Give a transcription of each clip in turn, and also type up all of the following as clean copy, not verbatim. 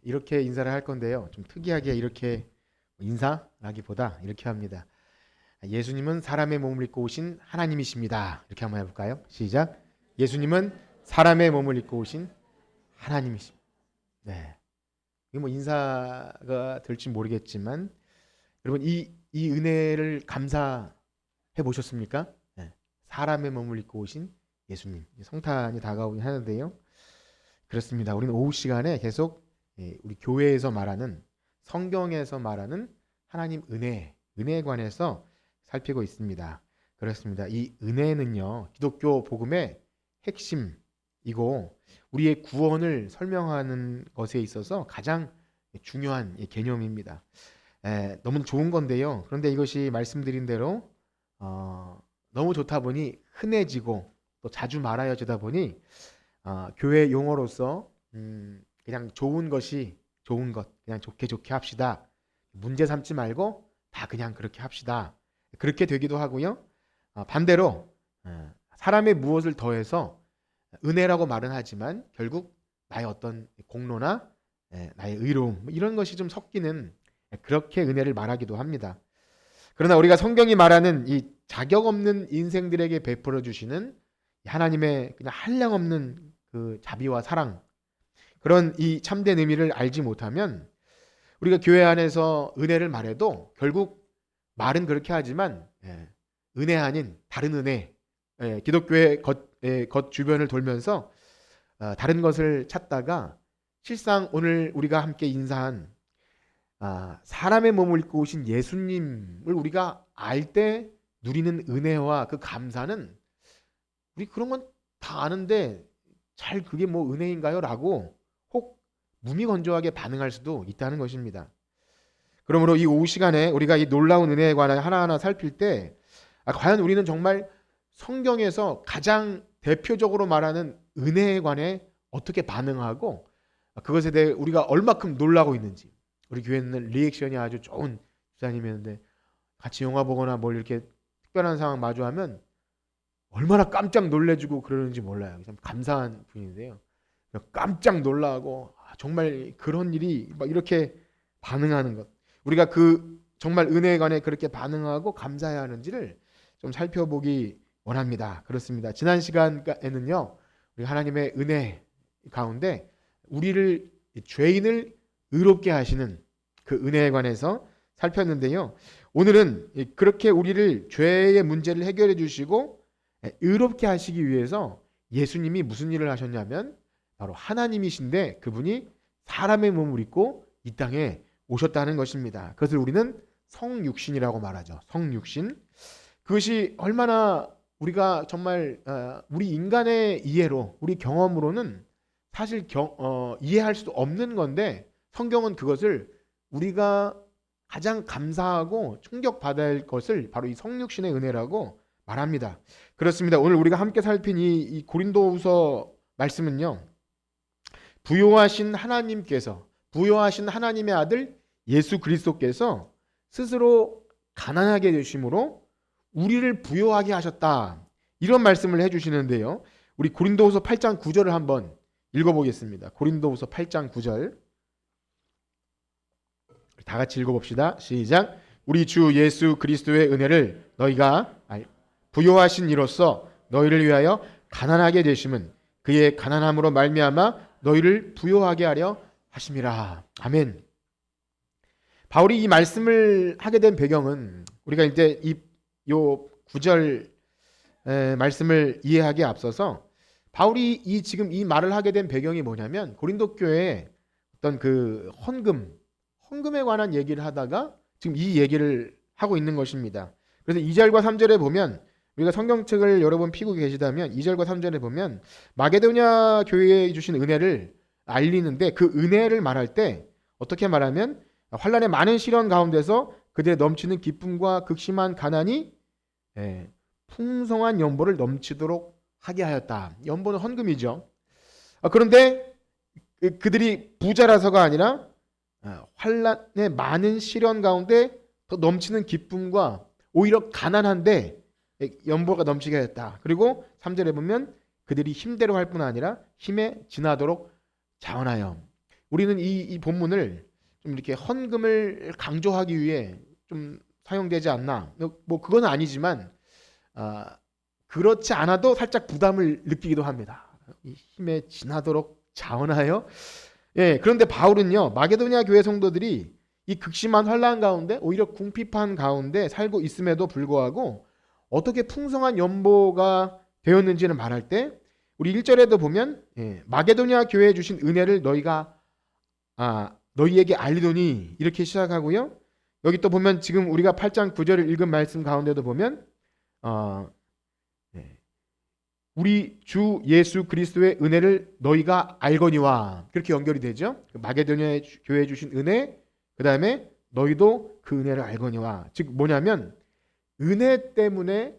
이렇게 인사를 할 건데요. 좀 특이하게 이렇게 인사라기보다 이렇게 합니다. 예수님은 사람의 몸을 입고 오신 하나님이십니다. 이렇게 한번 해볼까요? 시작. 예수님은 사람의 몸을 입고 오신 하나님이십니다. 네. 이게 뭐 인사가 될지 모르겠지만 여러분 이 은혜를 감사해 보셨습니까? 네. 사람의 몸을 입고 오신 예수님. 성탄이 다가오긴 하는데요. 그렇습니다. 우리는 오후 시간에 계속 우리 교회에서 말하는 성경에서 말하는 하나님 은혜에 관해서 살피고 있습니다. 그렇습니다. 이 은혜는요, 기독교 복음의 핵심이고 우리의 구원을 설명하는 것에 있어서 가장 중요한 개념입니다. 너무 좋은 건데요. 그런데 이것이 말씀드린 대로 너무 좋다 보니 흔해지고 또 자주 말하여지다 보니 교회 용어로서 그냥 좋은 것이 좋은 것, 그냥 좋게 합시다. 문제 삼지 말고 다 그냥 그렇게 합시다. 그렇게 되기도 하고요. 반대로 사람의 무엇을 더해서 은혜라고 말은 하지만 결국 나의 어떤 공로나 나의 의로움 이런 것이 좀 섞이는 그렇게 은혜를 말하기도 합니다. 그러나 우리가 성경이 말하는 이 자격 없는 인생들에게 베풀어 주시는 하나님의 그냥 한량없는 그 자비와 사랑, 그런 이 참된 의미를 알지 못하면 우리가 교회 안에서 은혜를 말해도 결국 말은 그렇게 하지만 은혜 아닌 다른 은혜, 기독교의 겉 주변을 돌면서 다른 것을 찾다가 실상 오늘 우리가 함께 인사한 사람의 몸을 입고 오신 예수님을 우리가 알 때 누리는 은혜와 그 감사는 우리 그런 건 다 아는데 잘 그게 뭐 은혜인가요? 라고 혹 무미건조하게 반응할 수도 있다는 것입니다. 그러므로 이 오후 시간에 우리가 이 놀라운 은혜에 관해 하나하나 살필 때 과연 우리는 정말 성경에서 가장 대표적으로 말하는 은혜에 관해 어떻게 반응하고 그것에 대해 우리가 얼마큼 놀라고 있는지. 우리 교회는 리액션이 아주 좋은 집사님이었는데 같이 영화 보거나 뭘 이렇게 특별한 상황 마주하면 얼마나 깜짝 놀래주고 그러는지 몰라요. 참 감사한 분인데요. 깜짝 놀라고 정말 그런 일이 막 이렇게 반응하는 것. 우리가 그 정말 은혜에 관해 그렇게 반응하고 감사해야 하는지를 좀 살펴보기 원합니다. 그렇습니다. 지난 시간에는요, 우리 하나님의 은혜 가운데 우리를 죄인을 의롭게 하시는 그 은혜에 관해서 살폈는데요. 오늘은 그렇게 우리를 죄의 문제를 해결해 주시고 의롭게 하시기 위해서 예수님이 무슨 일을 하셨냐면 바로 하나님이신데 그분이 사람의 몸을 입고 이 땅에 오셨다는 것입니다. 그것을 우리는 성육신이라고 말하죠. 성육신. 그것이 얼마나 우리가 정말 우리 인간의 이해로, 우리 경험으로는 사실 이해할 수 없는 건데 성경은 그것을 우리가 가장 감사하고 충격받아야 할 것을 바로 이 성육신의 은혜라고 말합니다. 그렇습니다. 오늘 우리가 함께 살핀 이 고린도후서 말씀은요. 부요하신 하나님의 아들 예수 그리스도께서 스스로 가난하게 되심으로 우리를 부요하게 하셨다. 이런 말씀을 해주시는데요. 우리 고린도후서 8장 9절을 한번 읽어보겠습니다. 고린도후서 8장 9절 다 같이 읽어봅시다. 시작. 우리 주 예수 그리스도의 은혜를 너희가 부요하신 이로써 너희를 위하여 가난하게 되심은 그의 가난함으로 말미암아 너희를 부요하게 하려 하심이라. 아멘. 바울이 이 말씀을 하게 된 배경은 우리가 이제 요 9절 말씀을 이해하기에 앞서서 바울이 지금 이 말을 하게 된 배경이 뭐냐면 고린도 교회에 어떤 그 헌금에 관한 얘기를 하다가 지금 이 얘기를 하고 있는 것입니다. 그래서 2절과 3절에 보면 우리가 성경책을 여러 번 피고 계시다면 2절과 3절에 보면 마게도냐 교회에 주신 은혜를 알리는데 그 은혜를 말할 때 어떻게 말하면 환난의 많은 시련 가운데서 그들의 넘치는 기쁨과 극심한 가난이 풍성한 연보를 넘치도록 하게 하였다. 연보는 헌금이죠. 그런데 그들이 부자라서가 아니라 환난의 많은 시련 가운데 더 넘치는 기쁨과 오히려 가난한데 연보가 넘치게 했다. 그리고 3절에 보면 그들이 힘대로 할 뿐 아니라 힘에 지나도록 자원하여. 우리는 이 본문을 좀 이렇게 헌금을 강조하기 위해 좀 사용되지 않나? 뭐 그건 아니지만 그렇지 않아도 살짝 부담을 느끼기도 합니다. 이 힘에 지나도록 자원하여. 예, 그런데 바울은요 마게도니아 교회 성도들이 이 극심한 환난 가운데 오히려 궁핍한 가운데 살고 있음에도 불구하고 어떻게 풍성한 연보가 되었는지를 말할 때 우리 1절에도 보면 마게도니아 교회에 주신 은혜를 너희에게 알리더니 이렇게 시작하고요. 여기 또 보면 지금 우리가 8장 9절을 읽은 말씀 가운데도 보면 우리 주 예수 그리스도의 은혜를 너희가 알거니와 그렇게 연결이 되죠. 마게도니아 교회에 주신 은혜, 그 다음에 너희도 그 은혜를 알거니와, 즉 뭐냐면 은혜 때문에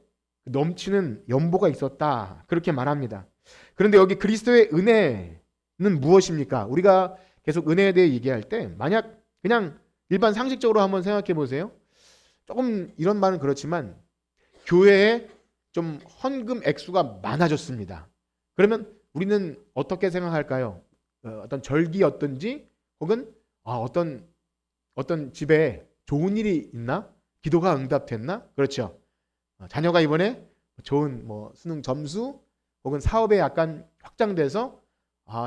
넘치는 연보가 있었다 그렇게 말합니다. 그런데 여기 그리스도의 은혜는 무엇입니까? 우리가 계속 은혜에 대해 얘기할 때 만약 그냥 일반 상식적으로 한번 생각해 보세요. 조금 이런 말은 그렇지만 교회에 좀 헌금 액수가 많아졌습니다. 그러면 우리는 어떻게 생각할까요? 어떤 절기였든지 혹은 어떤 집에 좋은 일이 있나? 기도가 응답됐나? 그렇죠. 자녀가 이번에 좋은 수능 점수 혹은 사업에 약간 확장돼서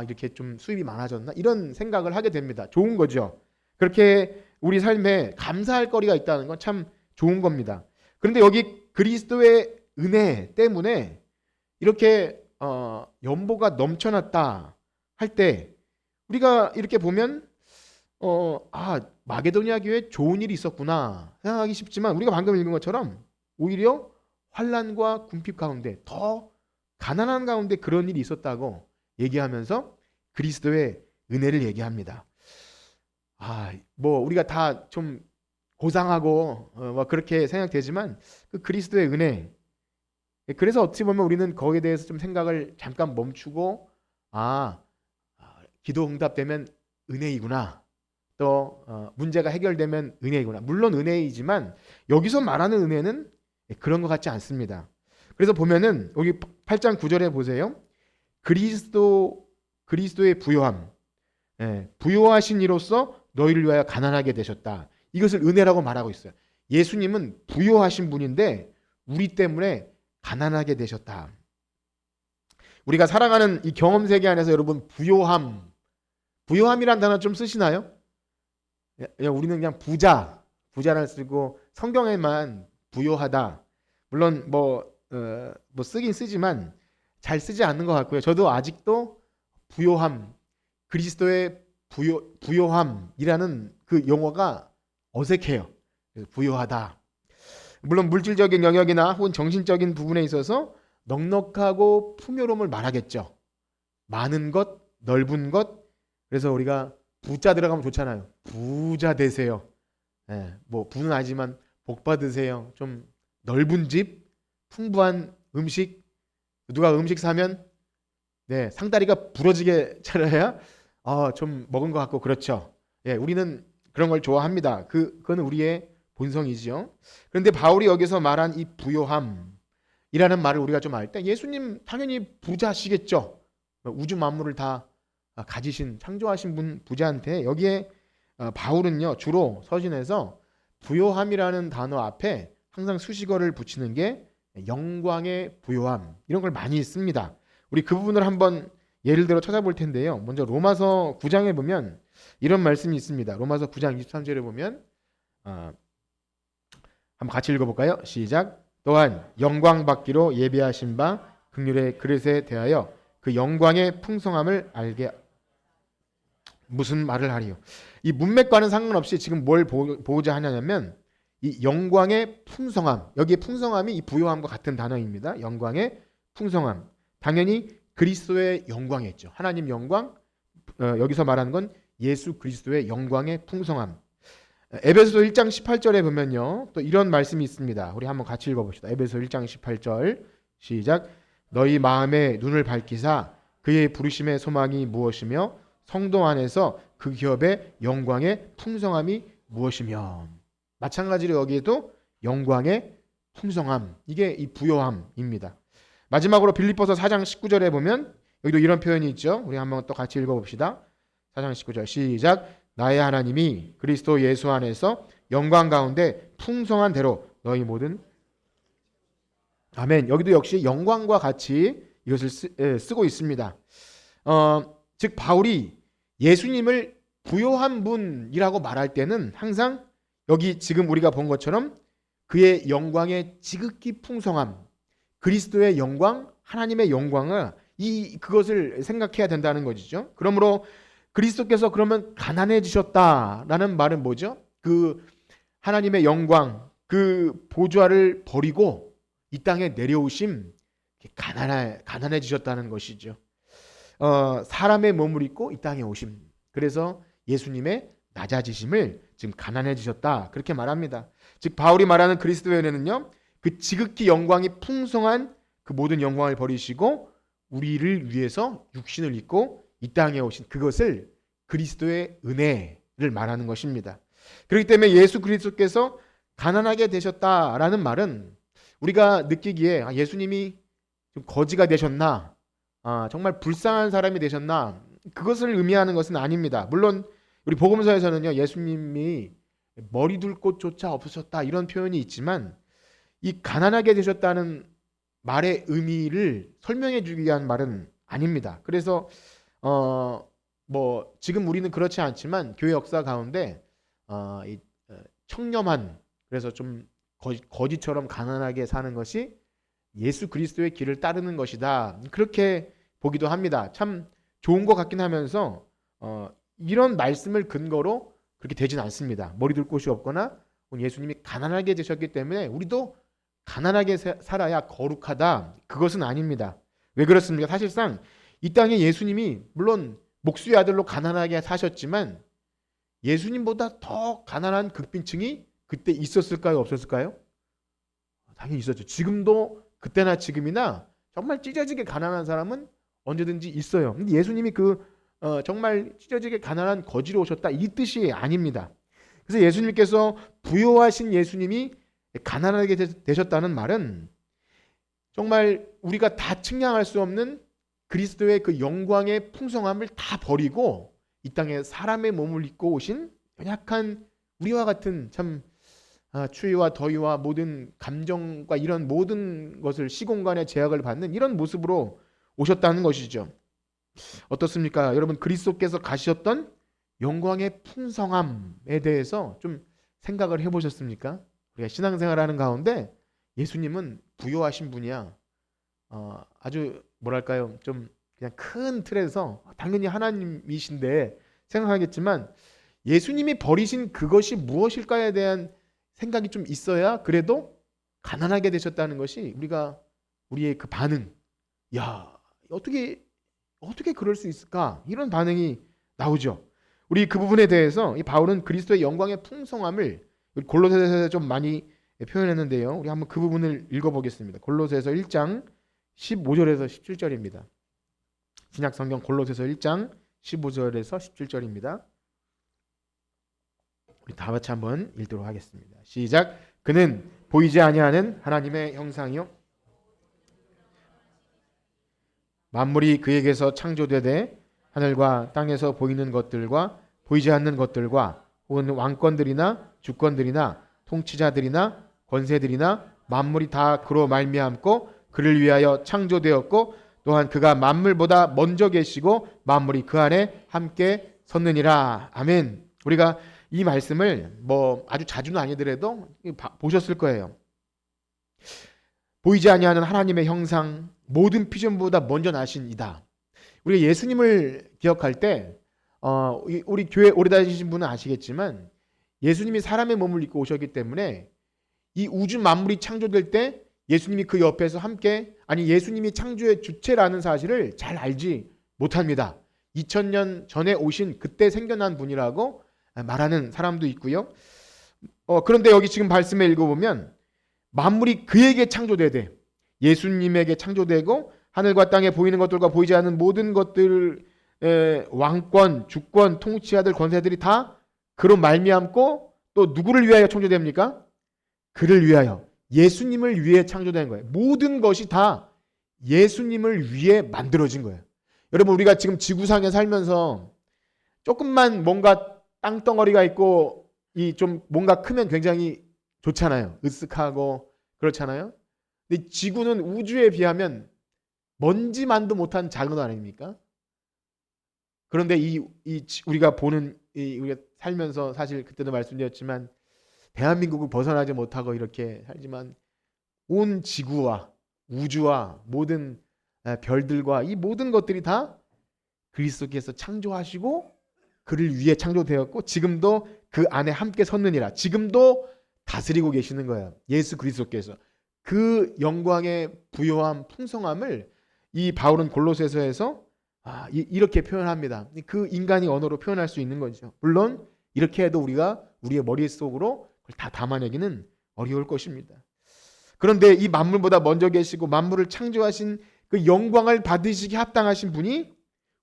이렇게 좀 수입이 많아졌나? 이런 생각을 하게 됩니다. 좋은 거죠. 그렇게 우리 삶에 감사할 거리가 있다는 건 참 좋은 겁니다. 그런데 여기 그리스도의 은혜 때문에 이렇게 연보가 넘쳐났다 할 때 우리가 이렇게 보면 마게도니아 교회에 좋은 일이 있었구나 생각하기 쉽지만 우리가 방금 읽은 것처럼 오히려 환난과 궁핍 가운데 더 가난한 가운데 그런 일이 있었다고 얘기하면서 그리스도의 은혜를 얘기합니다. 우리가 다 좀 고상하고 그렇게 생각되지만 그 그리스도의 은혜, 그래서 어찌 보면 우리는 거기에 대해서 좀 생각을 잠깐 멈추고 기도 응답되면 은혜이구나, 또 문제가 해결되면 은혜이구나. 물론 은혜이지만 여기서 말하는 은혜는 그런 것 같지 않습니다. 그래서 보면은 여기 8장 9절에 보세요. 그리스도의 부요함, 부요하신 이로써 너희를 위하여 가난하게 되셨다. 이것을 은혜라고 말하고 있어요. 예수님은 부요하신 분인데 우리 때문에 가난하게 되셨다. 우리가 살아가는 이 경험 세계 안에서 여러분 부요함이란 단어 좀 쓰시나요? 우리는 그냥 부자를 쓰고 성경에만 부요하다. 물론 쓰긴 쓰지만 잘 쓰지 않는 것 같고요. 저도 아직도 부요함, 그리스도의 부요함이라는 그 용어가 어색해요. 부요하다. 물론 물질적인 영역이나 혹은 정신적인 부분에 있어서 넉넉하고 풍요로움을 말하겠죠. 많은 것, 넓은 것. 그래서 우리가 부자 들어가면 좋잖아요. 부자 되세요. 부는 아니지만 복 받으세요. 좀 넓은 집, 풍부한 음식. 누가 음식 사면 상다리가 부러지게 차려야 좀 먹은 것 같고 그렇죠. 우리는 그런 걸 좋아합니다. 그거는 우리의 본성이지요. 그런데 바울이 여기서 말한 이 부요함이라는 말을 우리가 좀 알 때 예수님 당연히 부자시겠죠. 우주 만물을 다 가지신 창조하신 분 부자한테 여기에 바울은요 주로 서신에서 부요함이라는 단어 앞에 항상 수식어를 붙이는 게 영광의 부요함 이런 걸 많이 씁니다. 우리 그 부분을 한번 예를 들어 찾아볼 텐데요. 먼저 로마서 9장에 보면 이런 말씀이 있습니다. 로마서 9장 23절에 보면 한번 같이 읽어볼까요? 시작. 또한 영광 받기로 예비하신 바 긍휼의 그릇에 대하여 그 영광의 풍성함을 알게 무슨 말을 하리요. 이 문맥과는 상관없이 지금 뭘 보고자 하냐면 이 영광의 풍성함, 여기에 풍성함이 이 부요함과 같은 단어입니다. 영광의 풍성함, 당연히 그리스도의 영광이었죠. 하나님 영광, 여기서 말하는 건 예수 그리스도의 영광의 풍성함. 에베소서 1장 18절에 보면요 또 이런 말씀이 있습니다. 우리 한번 같이 읽어봅시다. 에베소 1장 18절 시작. 너희 마음에 눈을 밝히사 그의 부르심의 소망이 무엇이며 성도 안에서 그 기업의 영광의 풍성함이 무엇이며. 마찬가지로 여기에도 영광의 풍성함, 이게 이 부요함입니다. 마지막으로 빌립보서 4장 19절에 보면 여기도 이런 표현이 있죠. 우리 한번 또 같이 읽어봅시다. 4장 19절 시작. 나의 하나님이 그리스도 예수 안에서 영광 가운데 풍성한 대로 너희 모든 아멘. 여기도 역시 영광과 같이 이것을 쓰고 있습니다. 즉 바울이 예수님을 부요한 분이라고 말할 때는 항상 여기 지금 우리가 본 것처럼 그의 영광의 지극히 풍성함, 그리스도의 영광, 하나님의 영광을 그것을 생각해야 된다는 것이죠. 그러므로 그리스도께서 그러면 가난해지셨다라는 말은 뭐죠? 그 하나님의 영광, 그 보좌를 버리고 이 땅에 내려오심, 가난해지셨다는 것이죠. 사람의 몸을 입고 이 땅에 오심. 그래서 예수님의 낮아지심을 지금 가난해지셨다 그렇게 말합니다. 즉 바울이 말하는 그리스도의 은혜는요, 그 지극히 영광이 풍성한 그 모든 영광을 버리시고 우리를 위해서 육신을 입고 이 땅에 오신 그것을 그리스도의 은혜를 말하는 것입니다. 그렇기 때문에 예수 그리스도께서 가난하게 되셨다라는 말은 우리가 느끼기에 예수님이 좀 거지가 되셨나, 정말 불쌍한 사람이 되셨나, 그것을 의미하는 것은 아닙니다. 물론 우리 복음서에서는요, 예수님이 머리 둘 곳조차 없으셨다 이런 표현이 있지만 이 가난하게 되셨다는 말의 의미를 설명해 주기 위한 말은 아닙니다. 그래서 지금 우리는 그렇지 않지만 교회 역사 가운데 청렴한, 그래서 좀 거지처럼 가난하게 사는 것이 예수 그리스도의 길을 따르는 것이다 그렇게 보기도 합니다. 참 좋은 것 같긴 하면서 이런 말씀을 근거로 그렇게 되진 않습니다. 머리 둘 곳이 없거나 예수님이 가난하게 되셨기 때문에 우리도 가난하게 살아야 거룩하다, 그것은 아닙니다. 왜 그렇습니까? 사실상 이 땅에 예수님이 물론 목수의 아들로 가난하게 사셨지만 예수님보다 더 가난한 극빈층이 그때 있었을까요? 없었을까요? 당연히 있었죠. 지금도 그때나 지금이나 정말 찢어지게 가난한 사람은 언제든지 있어요. 근데 예수님이 정말 찢어지게 가난한 거지로 오셨다 이 뜻이 아닙니다. 그래서 예수님께서 부요하신 예수님이 가난하게 되셨다는 말은 정말 우리가 다 측량할 수 없는 그리스도의 그 영광의 풍성함을 다 버리고 이 땅에 사람의 몸을 입고 오신 연약한 우리와 같은 참 추위와 더위와 모든 감정과 이런 모든 것을 시공간의 제약을 받는 이런 모습으로 오셨다는 것이죠. 어떻습니까? 여러분, 그리스도께서 가셨던 영광의 풍성함에 대해서 좀 생각을 해보셨습니까? 우리가 신앙생활하는 가운데 예수님은 부요하신 분이야. 아주 뭐랄까요? 좀 그냥 큰 틀에서 당연히 하나님이신데 생각하겠지만 예수님이 버리신 그것이 무엇일까에 대한 생각이 좀 있어야 그래도 가난하게 되셨다는 것이 우리의 그 반응. 야, 어떻게 그럴 수 있을까? 이런 반응이 나오죠. 우리 그 부분에 대해서 이 바울은 그리스도의 영광의 풍성함을 골로새서에서 좀 많이 표현했는데요. 우리 한번 그 부분을 읽어보겠습니다. 골로새서 1장 15절에서 17절입니다. 신약 성경 골로새서 1장 15절에서 17절입니다. 우리 다 같이 한번 읽도록 하겠습니다. 시작. 그는 보이지 아니하는 하나님의 형상이요 만물이 그에게서 창조되되 하늘과 땅에서 보이는 것들과 보이지 않는 것들과 혹은 왕권들이나 주권들이나 통치자들이나 권세들이나 만물이 다 그로 말미암고 그를 위하여 창조되었고 또한 그가 만물보다 먼저 계시고 만물이 그 안에 함께 섰느니라. 아멘. 우리가 이 말씀을 아주 자주는 아니더라도 보셨을 거예요. 보이지 아니하는 하나님의 형상, 모든 피조물보다 먼저 나신 이다. 우리가 예수님을 기억할 때 우리 교회 오래 다니신 분은 아시겠지만 예수님이 사람의 몸을 입고 오셨기 때문에 이 우주 만물이 창조될 때 예수님이 그 옆에서 함께, 예수님이 창조의 주체라는 사실을 잘 알지 못합니다. 2000년 전에 오신 그때 생겨난 분이라고 말하는 사람도 있고요. 그런데 여기 지금 말씀에 읽어보면 만물이 그에게 창조되되 예수님에게 창조되고 하늘과 땅에 보이는 것들과 보이지 않는 모든 것들, 왕권, 주권, 통치자들, 권세들이 다 그로 말미암고 또 누구를 위하여 창조됩니까? 그를 위하여, 예수님을 위해 창조된 거예요. 모든 것이 다 예수님을 위해 만들어진 거예요. 여러분, 우리가 지금 지구상에 살면서 조금만 뭔가 땅덩어리가 있고 이 좀 뭔가 크면 굉장히 좋잖아요. 으쓱하고 그렇잖아요. 근데 지구는 우주에 비하면 먼지만도 못한 작은 것 아닙니까? 그런데 우리가 보는 우리가 살면서 사실 그때도 말씀드렸지만 대한민국을 벗어나지 못하고 이렇게 살지만 온 지구와 우주와 모든 별들과 이 모든 것들이 다 그리스도께서 창조하시고 그를 위해 창조되었고 지금도 그 안에 함께 섰느니라. 지금도 다스리고 계시는 거예요. 예수 그리스도께서. 그 영광의 부요함, 풍성함을 이 바울은 골로새서에서 이렇게 표현합니다. 그 인간이 언어로 표현할 수 있는 거죠. 물론 이렇게 해도 우리가 우리의 머릿속으로 그걸 다 담아내기는 어려울 것입니다. 그런데 이 만물보다 먼저 계시고 만물을 창조하신 그 영광을 받으시기 합당하신 분이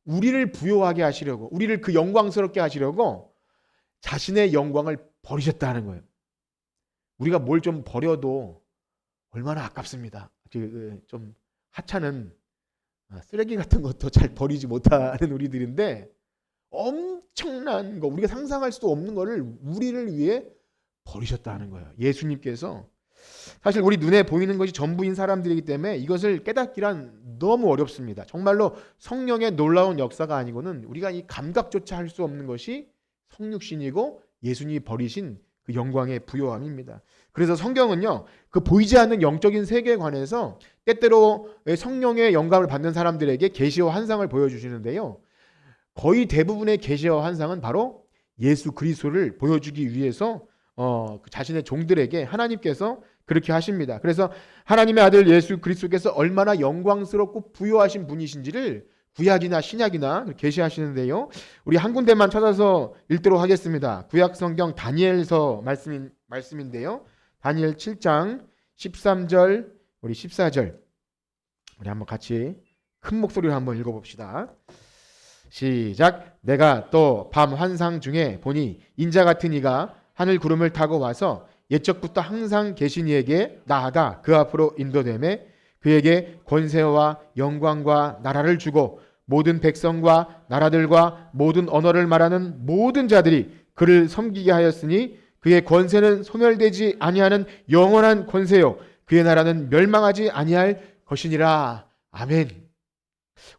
우리를 부요하게 하시려고, 우리를 그 영광스럽게 하시려고 자신의 영광을 버리셨다는 거예요. 우리가 뭘 좀 버려도 얼마나 아깝습니다. 좀 하찮은 쓰레기 같은 것도 잘 버리지 못하는 우리들인데 엄청난 거, 우리가 상상할 수도 없는 거를 우리를 위해 버리셨다는 거예요. 예수님께서. 사실 우리 눈에 보이는 것이 전부인 사람들이기 때문에 이것을 깨닫기란 너무 어렵습니다. 정말로 성령의 놀라운 역사가 아니고는 우리가 이 감각조차 할 수 없는 것이 성육신이고 예수님이 버리신 그 영광의 부요함입니다. 그래서 성경은요, 그 보이지 않는 영적인 세계에 관해서 때때로 성령의 영감을 받는 사람들에게 계시와 환상을 보여주시는데요. 거의 대부분의 계시와 환상은 바로 예수 그리스도를 보여주기 위해서 자신의 종들에게 하나님께서 그렇게 하십니다. 그래서 하나님의 아들 예수 그리스도께서 얼마나 영광스럽고 부요하신 분이신지를 구약이나 신약이나 계시하시는데요. 우리 한 군데만 찾아서 읽도록 하겠습니다. 구약 성경 다니엘서 말씀인데요. 다니엘 7장 13절 우리 14절 우리 한번 같이 큰 목소리로 한번 읽어봅시다. 시작. 내가 또 밤 환상 중에 보니 인자 같은 이가 하늘 구름을 타고 와서 옛적부터 항상 계신 이에게 나아가 그 앞으로 인도되매 그에게 권세와 영광과 나라를 주고 모든 백성과 나라들과 모든 언어를 말하는 모든 자들이 그를 섬기게 하였으니 그의 권세는 소멸되지 아니하는 영원한 권세요 그의 나라는 멸망하지 아니할 것이니라. 아멘.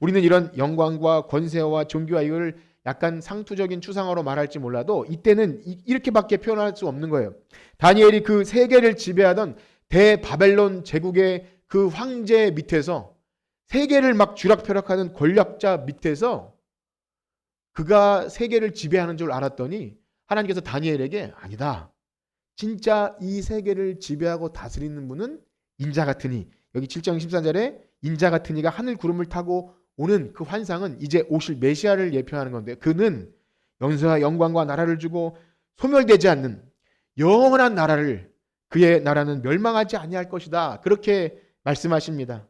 우리는 이런 영광과 권세와 존귀와 이걸 약간 상투적인 추상어로 말할지 몰라도 이때는 이렇게밖에 표현할 수 없는 거예요. 다니엘이 그 세계를 지배하던 대바벨론 제국의 그 황제 밑에서 세계를 막 쥐락펴락하는 권력자 밑에서 그가 세계를 지배하는 줄 알았더니 하나님께서 다니엘에게 아니다. 진짜 이 세계를 지배하고 다스리는 분은 인자 같으니, 여기 7장 14절에 인자 같은 이가 하늘 구름을 타고 오는 그 환상은 이제 오실 메시아를 예표하는 건데 그는 연세와 영광과 나라를 주고 소멸되지 않는 영원한 나라를, 그의 나라는 멸망하지 아니할 것이다. 그렇게 말씀하십니다.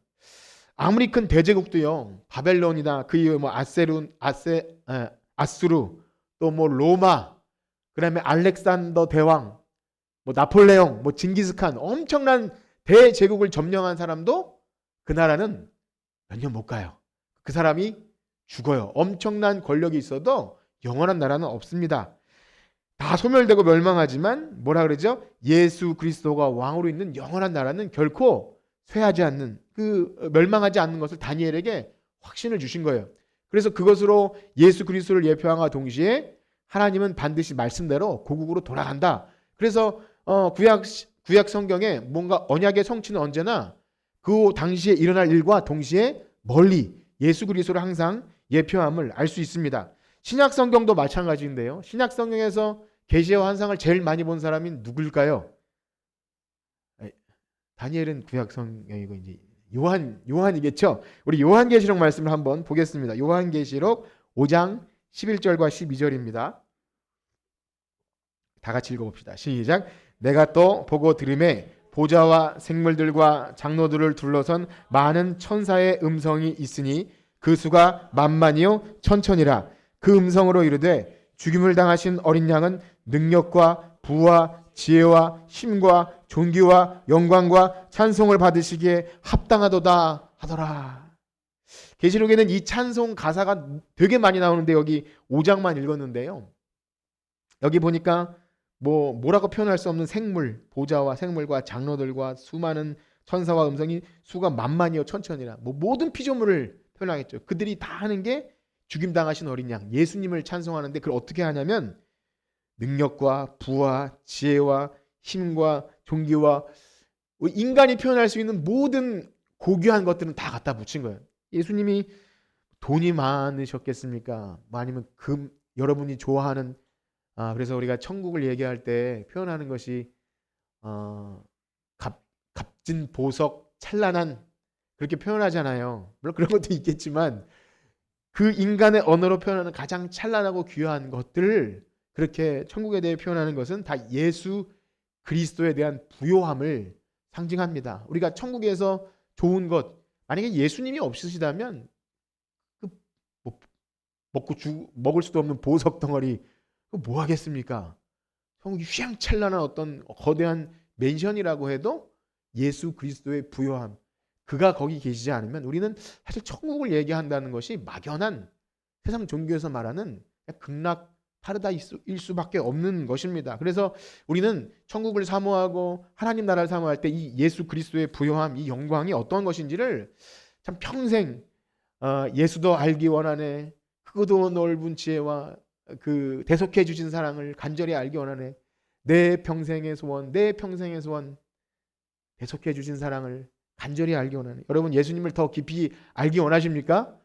아무리 큰 대제국도요, 바벨론이나 그 이후 아수르, 또 뭐 로마, 그다음에 알렉산더 대왕, 뭐 나폴레옹, 뭐 징기스칸, 엄청난 대제국을 점령한 사람도 그 나라는 몇 년 못 가요. 그 사람이 죽어요. 엄청난 권력이 있어도 영원한 나라는 없습니다. 다 소멸되고 멸망하지만 뭐라 그러죠? 예수 그리스도가 왕으로 있는 영원한 나라는 결코 쇠하지 않는, 그 멸망하지 않는 것을 다니엘에게 확신을 주신 거예요. 그래서 그것으로 예수 그리스도를 예표함과 동시에 하나님은 반드시 말씀대로 고국으로 돌아간다. 그래서 구약 성경에 뭔가 언약의 성취는 언제나 그 당시에 일어날 일과 동시에 멀리 예수 그리스도를 항상 예표함을 알 수 있습니다. 신약 성경도 마찬가지인데요. 신약 성경에서 계시와 환상을 제일 많이 본 사람이 누굴까요? 다니엘은 구약 성경이고 이제 요한이겠죠. 우리 요한계시록 말씀을 한번 보겠습니다. 요한계시록 5장 11절과 12절입니다. 다 같이 읽어봅시다. 시작. 내가 또 보고 들음에 보좌와 생물들과 장로들을 둘러선 많은 천사의 음성이 있으니 그 수가 만만이요 천천이라. 그 음성으로 이르되 죽임을 당하신 어린 양은 능력과 부와 지혜와 힘과 존귀와 영광과 찬송을 받으시기에 합당하도다 하더라. 계시록에는 이 찬송 가사가 되게 많이 나오는데 여기 5장만 읽었는데요. 여기 보니까 뭐라고 표현할 수 없는 생물, 보좌와 생물과 장로들과 수많은 천사와 음성이 수가 만만이요 천천이라 모든 피조물을 표현하겠죠. 그들이 다 하는 게 죽임당하신 어린 양 예수님을 찬송하는데 그걸 어떻게 하냐면 능력과 부와 지혜와 힘과 존귀와 인간이 표현할 수 있는 모든 고귀한 것들은 다 갖다 붙인 거예요. 예수님이 돈이 많으셨겠습니까? 아니면 여러분이 좋아하는 그래서 우리가 천국을 얘기할 때 표현하는 것이 값진 보석, 찬란한 그렇게 표현하잖아요. 물론 그런 것도 있겠지만 그 인간의 언어로 표현하는 가장 찬란하고 귀한 것들을 그렇게 천국에 대해 표현하는 것은 다 예수 그리스도에 대한 부요함을 상징합니다. 우리가 천국에서 좋은 것 만약에 예수님이 없으시다면 먹을 수도 없는 보석 덩어리 뭐 하겠습니까? 천국이 휘황찬란한 어떤 거대한 맨션이라고 해도 예수 그리스도의 부요함 그가 거기 계시지 않으면 우리는 사실 천국을 얘기한다는 것이 막연한 세상 종교에서 말하는 극락 파르다이스일 수밖에 없는 것입니다. 그래서 우리는 천국을 사모하고 하나님 나라를 사모할 때 이 예수 그리스도의 부요함, 이 영광이 어떤 것인지를 참 평생 예수도 알기 원하네. 크고도 넓은 지혜와 그 대속해 주신 사랑을 간절히 알기 원하네. 내 평생의 소원, 내 평생의 소원 대속해 주신 사랑을 간절히 알기 원하네. 여러분 예수님을 더 깊이 알기 원하십니까?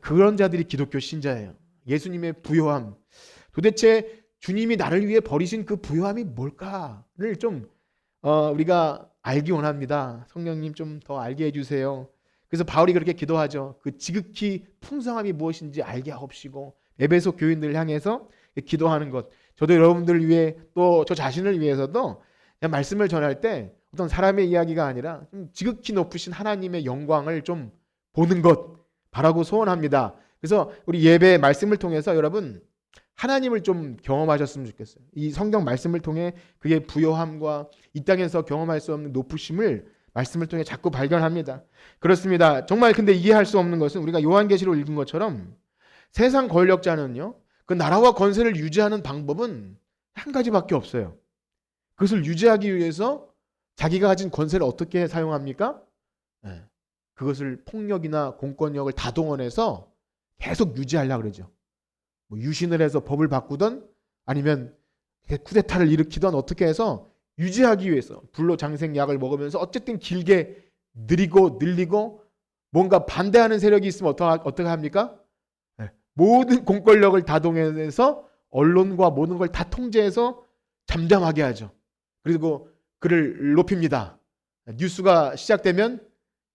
그런 자들이 기독교 신자예요. 예수님의 부요함. 도대체 주님이 나를 위해 버리신 그 부요함이 뭘까를 좀 우리가 알기 원합니다. 성령님 좀 더 알게 해주세요. 그래서 바울이 그렇게 기도하죠. 그 지극히 풍성함이 무엇인지 알게 하옵시고 에베소 교인들을 향해서 기도하는 것. 저도 여러분들을 위해 또 저 자신을 위해서도 말씀을 전할 때 어떤 사람의 이야기가 아니라 좀 지극히 높으신 하나님의 영광을 좀 보는 것 바라고 소원합니다. 그래서 우리 예배 말씀을 통해서 여러분 하나님을 좀 경험하셨으면 좋겠어요. 이 성경 말씀을 통해 그의 부요함과 이 땅에서 경험할 수 없는 높으심을 말씀을 통해 자꾸 발견합니다. 그렇습니다. 정말 근데 이해할 수 없는 것은 우리가 요한계시록 읽은 것처럼 세상 권력자는요. 그 나라와 권세를 유지하는 방법은 한 가지밖에 없어요. 그것을 유지하기 위해서 자기가 가진 권세를 어떻게 사용합니까? 그것을 폭력이나 공권력을 다 동원해서 계속 유지하려고 그러죠. 유신을 해서 법을 바꾸던 아니면 쿠데타를 일으키던 어떻게 해서 유지하기 위해서 불로장생약을 먹으면서 어쨌든 길게 늘리고 뭔가 반대하는 세력이 있으면 어떻게 합니까? 모든 공권력을 다 동원해서 언론과 모든 걸 다 통제해서 잠잠하게 하죠. 그리고 그를 높입니다. 뉴스가 시작되면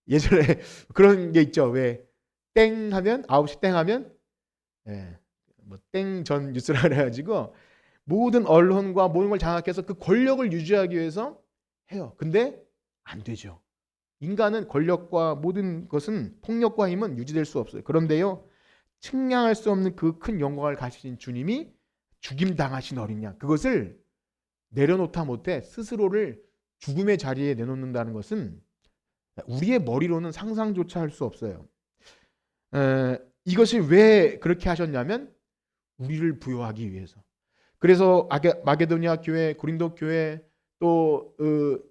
예전에 그런 게 있죠. 왜 땡 하면 9시 땡 하면 땡 전 뉴스라 그래가지고 모든 언론과 모든 걸 장악해서 그 권력을 유지하기 위해서 해요. 근데 안 되죠. 인간은 권력과 모든 것은 폭력과 힘은 유지될 수 없어요. 그런데요. 측량할 수 없는 그 큰 영광을 가지신 주님이 죽임당하신 어린 양 그것을 내려놓다 못해 스스로를 죽음의 자리에 내놓는다는 것은 우리의 머리로는 상상조차 할 수 없어요. 이것이 왜 그렇게 하셨냐면 우리를 부요하기 위해서. 그래서 마게도니아 교회, 고린도 교회 또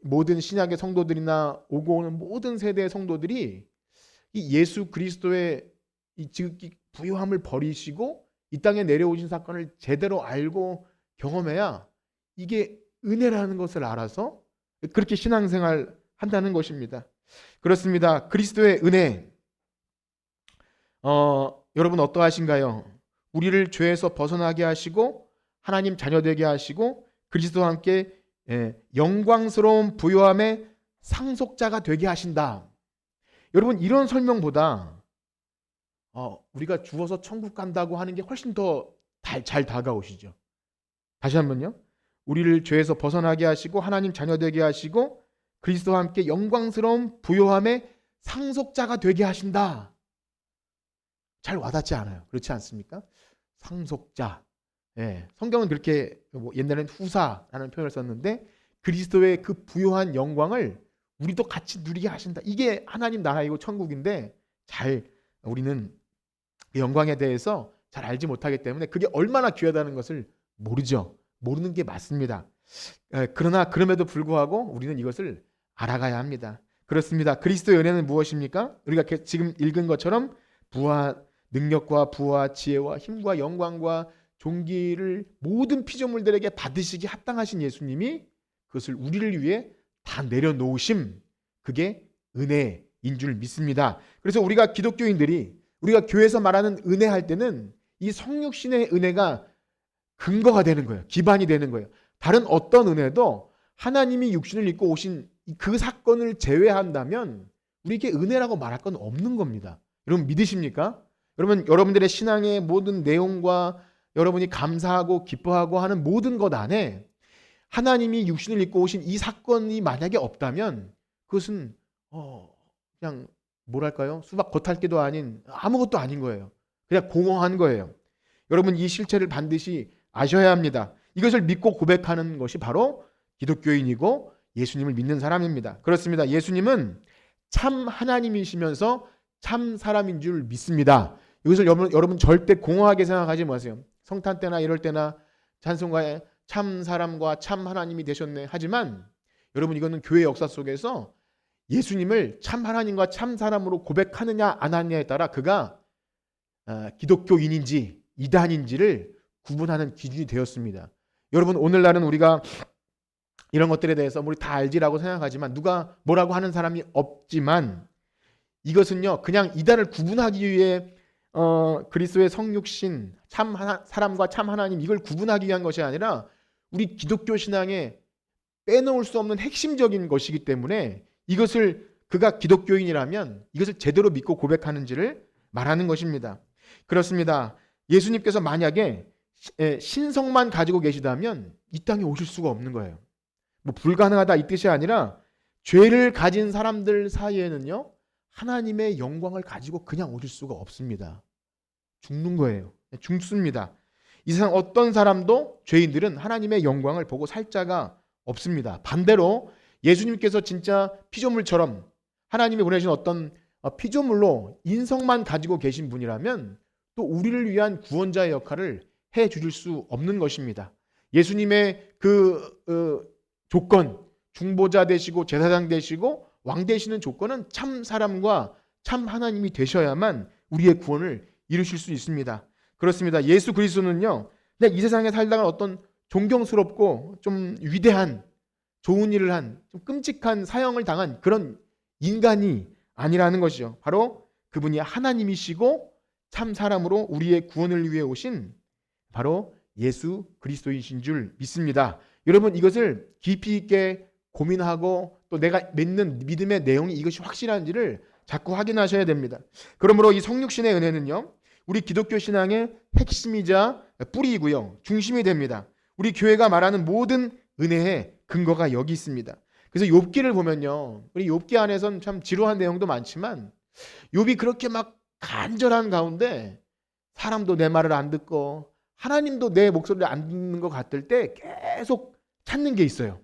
모든 신약의 성도들이나 오고 오는 모든 세대의 성도들이 이 예수 그리스도의 이 지극히 부요함을 버리시고 이 땅에 내려오신 사건을 제대로 알고 경험해야 이게 은혜라는 것을 알아서 그렇게 신앙생활 한다는 것입니다. 그렇습니다. 그리스도의 은혜 여러분 어떠하신가요? 우리를 죄에서 벗어나게 하시고 하나님 자녀되게 하시고 그리스도와 함께 영광스러운 부요함의 상속자가 되게 하신다. 여러분 이런 설명보다 우리가 죽어서 천국 간다고 하는 게 훨씬 더 잘 다가오시죠. 다시 한번요. 우리를 죄에서 벗어나게 하시고 하나님 자녀되게 하시고 그리스도와 함께 영광스러운 부요함의 상속자가 되게 하신다. 잘 와닿지 않아요. 그렇지 않습니까? 상속자. 성경은 그렇게 옛날에는 후사라는 표현을 썼는데 그리스도의 그 부요한 영광을 우리도 같이 누리게 하신다. 이게 하나님 나라이고 천국인데 잘 우리는 그 영광에 대해서 잘 알지 못하기 때문에 그게 얼마나 귀하다는 것을 모르죠. 모르는 게 맞습니다. 그러나 그럼에도 불구하고 우리는 이것을 알아가야 합니다. 그렇습니다. 그리스도의 은혜는 무엇입니까? 우리가 지금 읽은 것처럼 부와 능력과 부와 지혜와 힘과 영광과 존귀를 모든 피조물들에게 받으시기 합당하신 예수님이 그것을 우리를 위해 다 내려놓으심, 그게 은혜인 줄 믿습니다. 그래서 우리가 기독교인들이 우리가 교회에서 말하는 은혜 할 때는 이 성육신의 은혜가 근거가 되는 거예요. 기반이 되는 거예요. 다른 어떤 은혜도 하나님이 육신을 입고 오신 그 사건을 제외한다면 우리에게 은혜라고 말할 건 없는 겁니다. 여러분 믿으십니까? 여러분들의 신앙의 모든 내용과 여러분이 감사하고 기뻐하고 하는 모든 것 안에 하나님이 육신을 입고 오신 이 사건이 만약에 없다면 그것은 그냥 뭐랄까요? 수박 겉핥기도 아닌 아무것도 아닌 거예요. 그냥 공허한 거예요. 여러분 이 실체를 반드시 아셔야 합니다. 이것을 믿고 고백하는 것이 바로 기독교인이고 예수님을 믿는 사람입니다. 그렇습니다. 예수님은 참 하나님이시면서 참 사람인 줄 믿습니다. 이것을 여러분 절대 공허하게 생각하지 마세요. 성탄 때나 이럴 때나 찬송가에 참 사람과 참 하나님이 되셨네 하지만 여러분 이거는 교회 역사 속에서 예수님을 참 하나님과 참 사람으로 고백하느냐 안 하느냐에 따라 그가 기독교인인지 이단인지를 구분하는 기준이 되었습니다. 여러분 오늘날은 우리가 이런 것들에 대해서 우리 다 알지라고 생각하지만 누가 뭐라고 하는 사람이 없지만 이것은요 그냥 이단을 구분하기 위해 그리스도의 성육신 참 사람과 참 하나님 이걸 구분하기 위한 것이 아니라 우리 기독교 신앙에 빼놓을 수 없는 핵심적인 것이기 때문에 이것을 그가 기독교인이라면 이것을 제대로 믿고 고백하는지를 말하는 것입니다. 그렇습니다. 예수님께서 만약에 신성만 가지고 계시다면 이 땅에 오실 수가 없는 거예요. 뭐 불가능하다 이 뜻이 아니라 죄를 가진 사람들 사이에는요 하나님의 영광을 가지고 그냥 오실 수가 없습니다. 죽는 거예요. 죽습니다. 이 세상 어떤 사람도 죄인들은 하나님의 영광을 보고 살 자가 없습니다. 반대로 예수님께서 진짜 피조물처럼 하나님이 보내신 어떤 피조물로 인성만 가지고 계신 분이라면 또 우리를 위한 구원자의 역할을 해 주실 수 없는 것입니다. 예수님의 그 조건, 중보자 되시고 제사장 되시고 왕 되시는 조건은 참 사람과 참 하나님이 되셔야만 우리의 구원을 이루실 수 있습니다. 그렇습니다. 예수 그리스도는요, 그냥 이 세상에 살다가 어떤 존경스럽고 좀 위대한 좋은 일을 한 좀 끔찍한 사형을 당한 그런 인간이 아니라는 것이죠. 바로 그분이 하나님이시고 참 사람으로 우리의 구원을 위해 오신 바로 예수 그리스도이신 줄 믿습니다. 여러분 이것을 깊이 있게 고민하고 또 내가 믿는 믿음의 내용이 이것이 확실한지를 자꾸 확인하셔야 됩니다. 그러므로 이 성육신의 은혜는요 우리 기독교 신앙의 핵심이자 뿌리이고요 중심이 됩니다. 우리 교회가 말하는 모든 은혜의 근거가 여기 있습니다. 그래서 욥기를 보면요 우리 욥기 안에선 참 지루한 내용도 많지만 욥이 그렇게 막 간절한 가운데 사람도 내 말을 안 듣고 하나님도 내 목소리를 안 듣는 것 같을 때 계속 찾는 게 있어요.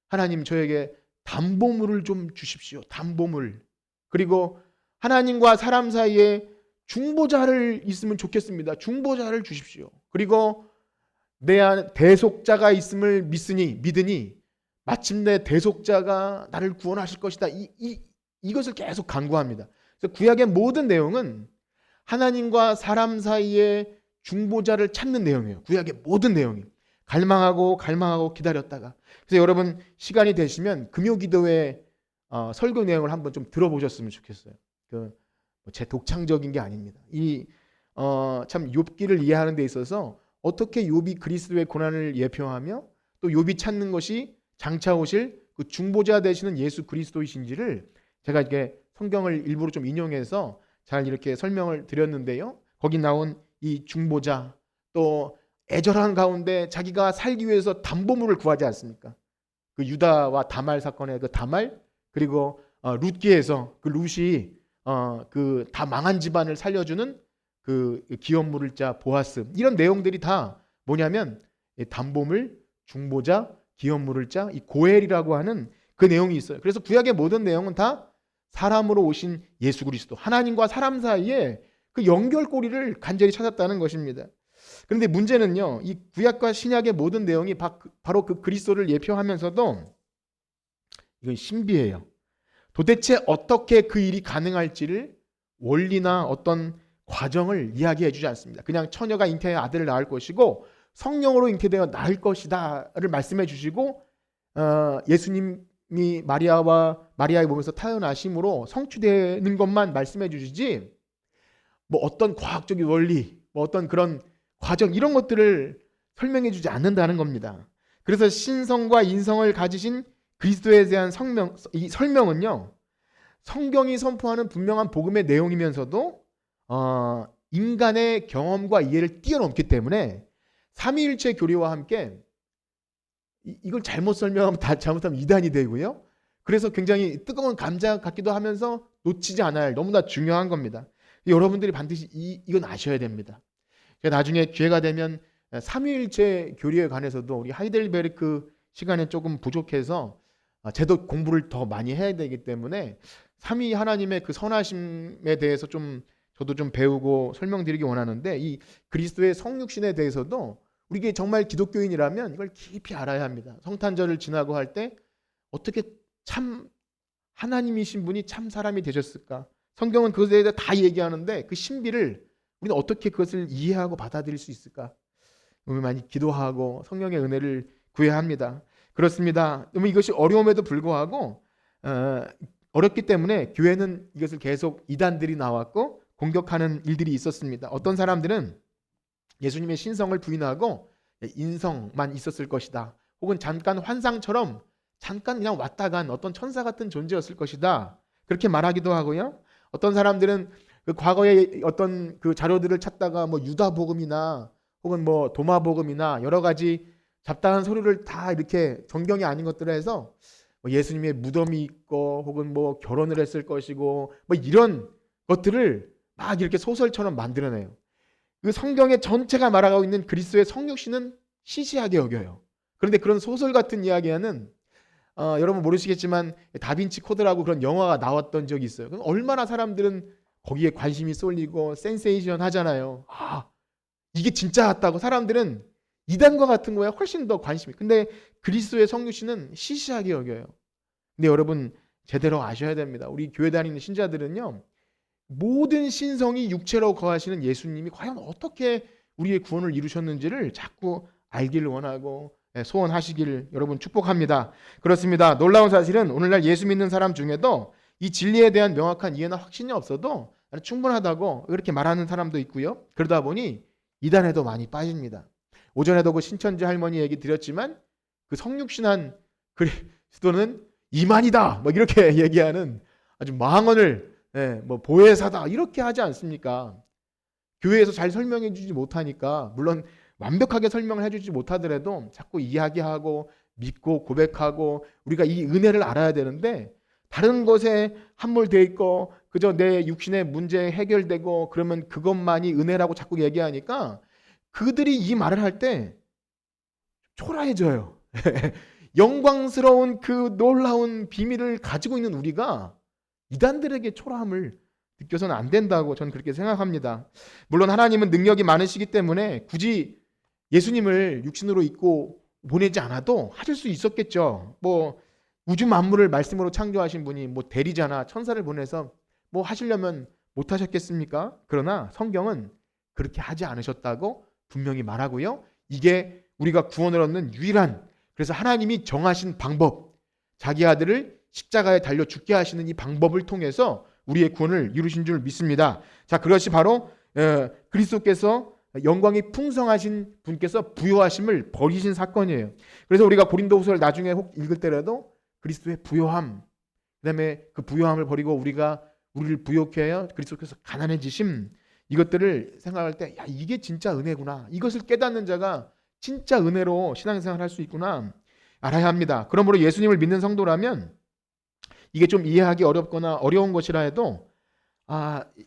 하나님 저에게 담보물을 좀 주십시오. 담보물. 그리고 하나님과 사람 사이에 중보자를 있으면 좋겠습니다. 중보자를 주십시오. 그리고 내 안에 대속자가 있음을 믿으니 마침내 대속자가 나를 구원하실 것이다. 이것을 계속 간구합니다. 그래서 구약의 모든 내용은 하나님과 사람 사이에 중보자를 찾는 내용이에요. 구약의 모든 내용이. 갈망하고 기다렸다가. 그래서 여러분 시간이 되시면 금요기도회 설교 내용을 한번 좀 들어보셨으면 좋겠어요. 제 독창적인 게 아닙니다. 참 욥기를 이해하는 데 있어서 어떻게 욥이 그리스도의 고난을 예표하며 또 욥이 찾는 것이 장차 오실 그 중보자 되시는 예수 그리스도이신지를 제가 이렇게 성경을 일부러 좀 인용해서 잘 이렇게 설명을 드렸는데요. 거기 나온 이 중보자 또 애절한 가운데 자기가 살기 위해서 담보물을 구하지 않습니까? 그 유다와 다말 사건의 그 다말 그리고 룻기에서 그 룻이 그 다 망한 집안을 살려주는 그 기업 물을 자 보아스 이런 내용들이 다 뭐냐면 담보물, 중보자, 기업 물을 자 이 고엘이라고 하는 그 내용이 있어요. 그래서 구약의 모든 내용은 다 사람으로 오신 예수 그리스도, 하나님과 사람 사이에 그 연결고리를 간절히 찾았다는 것입니다. 그런데 문제는요, 이 구약과 신약의 모든 내용이 바로 그 그리스도를 예표하면서도 이건 신비해요. 도대체 어떻게 그 일이 가능할지를 원리나 어떤 과정을 이야기해 주지 않습니다. 그냥 처녀가 잉태하여 아들을 낳을 것이고 성령으로 잉태되어 낳을 것이다를 말씀해 주시고 예수님이 마리아의 몸에서 태어나심으로 성취되는 것만 말씀해 주시지 뭐 어떤 과학적인 원리, 뭐 어떤 그런 과정 이런 것들을 설명해 주지 않는다는 겁니다. 그래서 신성과 인성을 가지신 그리스도에 대한 이 설명은요, 성경이 선포하는 분명한 복음의 내용이면서도 인간의 경험과 이해를 뛰어넘기 때문에 삼위일체 교리와 함께 이걸 잘못 설명하면 잘못하면 이단이 되고요. 그래서 굉장히 뜨거운 감자 같기도 하면서 놓치지 않아야 할 너무나 중요한 겁니다. 여러분들이 반드시 이건 아셔야 됩니다. 제가 나중에 기회가 되면 삼위일체 교리에 관해서도 우리 하이델베르크 시간에 조금 부족해서 제도 공부를 더 많이 해야 되기 때문에 삼위 하나님의 그 선하심에 대해서 저도 좀 배우고 설명드리기 원하는데 이 그리스도의 성육신에 대해서도 우리가 정말 기독교인이라면 이걸 깊이 알아야 합니다. 성탄절을 지나고 할 때 어떻게 참 하나님이신 분이 참 사람이 되셨을까? 성경은 그것에 대해서 다 얘기하는데 그 신비를 우리는 어떻게 그것을 이해하고 받아들일 수 있을까? 우리 많이 기도하고 성령의 은혜를 구해야 합니다. 그렇습니다. 이것이 어려움에도 불구하고 어렵기 때문에 교회는 이것을 계속 이단들이 나왔고 공격하는 일들이 있었습니다. 어떤 사람들은 예수님의 신성을 부인하고 인성만 있었을 것이다. 혹은 잠깐 환상처럼 잠깐 그냥 왔다 간 어떤 천사 같은 존재였을 것이다. 그렇게 말하기도 하고요. 어떤 사람들은 그 과거의 어떤 그 자료들을 찾다가 뭐 유다복음이나 혹은 뭐 도마복음이나 여러 가지 잡다한 소리를 다 이렇게 성경이 아닌 것들을 해서 뭐 예수님의 무덤이 있고 혹은 뭐 결혼을 했을 것이고 뭐 이런 것들을 막 이렇게 소설처럼 만들어내요. 그 성경의 전체가 말하고 있는 그리스도의 성육신은 시시하게 여겨요. 그런데 그런 소설 같은 이야기는 여러분 모르시겠지만 다빈치 코드라고 그런 영화가 나왔던 적이 있어요. 그럼 얼마나 사람들은 거기에 관심이 쏠리고 센세이션 하잖아요. 이게 진짜 같다고 사람들은 이단과 같은 거에 훨씬 더 관심이. 근데 그리스도의 성육신은 시시하게 여겨요. 근데 여러분 제대로 아셔야 됩니다. 우리 교회 다니는 신자들은요. 모든 신성이 육체로 거하시는 예수님이 과연 어떻게 우리의 구원을 이루셨는지를 자꾸 알기를 원하고 소원하시기를 여러분 축복합니다. 그렇습니다. 놀라운 사실은 오늘날 예수 믿는 사람 중에도 이 진리에 대한 명확한 이해나 확신이 없어도 충분하다고 그렇게 말하는 사람도 있고요. 그러다 보니 이단에도 많이 빠집니다. 오전에도 그 신천지 할머니 얘기 드렸지만 그 성육신한 그리스도는 이만이다 뭐 이렇게 얘기하는 아주 망언을 뭐 보혜사다 이렇게 하지 않습니까? 교회에서 잘 설명해 주지 못하니까 물론 완벽하게 설명을 해주지 못하더라도 자꾸 이야기하고 믿고 고백하고 우리가 이 은혜를 알아야 되는데 다른 것에 함몰되어 있고 그저 내 육신의 문제 해결되고 그러면 그것만이 은혜라고 자꾸 얘기하니까 그들이 이 말을 할 때 초라해져요. 영광스러운 그 놀라운 비밀을 가지고 있는 우리가 이단들에게 초라함을 느껴서는 안 된다고 저는 그렇게 생각합니다. 물론 하나님은 능력이 많으시기 때문에 굳이 예수님을 육신으로 입고 보내지 않아도 하실 수 있었겠죠. 뭐 우주 만물을 말씀으로 창조하신 분이 뭐 대리자나 천사를 보내서 뭐 하시려면 못 하셨겠습니까? 그러나 성경은 그렇게 하지 않으셨다고 분명히 말하고요. 이게 우리가 구원을 얻는 유일한 그래서 하나님이 정하신 방법 자기 아들을 십자가에 달려 죽게 하시는 이 방법을 통해서 우리의 구원을 이루신 줄 믿습니다. 자, 그것이 바로 그리스도께서 영광이 풍성하신 분께서 부요하심을 버리신 사건이에요. 그래서 우리가 고린도후서를 나중에 혹 읽을 때라도 그리스도의 부요함, 그다음에 그 부요함을 버리고 우리를 부요케 하여 그리스도께서 가난해지심 이것들을 생각할 때 야, 이게 진짜 은혜구나. 이것을 깨닫는 자가 진짜 은혜로 신앙생활을 할 수 있구나 알아야 합니다. 그러므로 예수님을 믿는 성도라면 이게 좀 이해하기 어렵거나 어려운 것이라 해도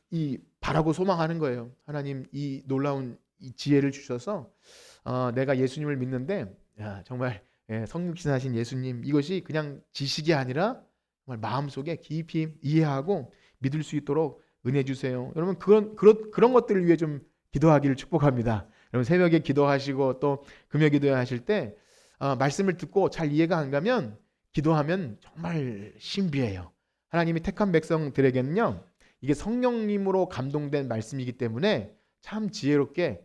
이 바라고 소망하는 거예요. 하나님 이 놀라운 이 지혜를 주셔서 내가 예수님을 믿는데 정말 성육신하신 예수님 이것이 그냥 지식이 아니라 정말 마음속에 깊이 이해하고 믿을 수 있도록 은혜 주세요. 여러분 그런 것들을 위해 좀 기도하기를 축복합니다. 여러분 새벽에 기도하시고 또 금요 기도하실 때 말씀을 듣고 잘 이해가 안 가면 기도하면 정말 신비해요. 하나님이 택한 백성들에게는요, 이게 성령님으로 감동된 말씀이기 때문에 참 지혜롭게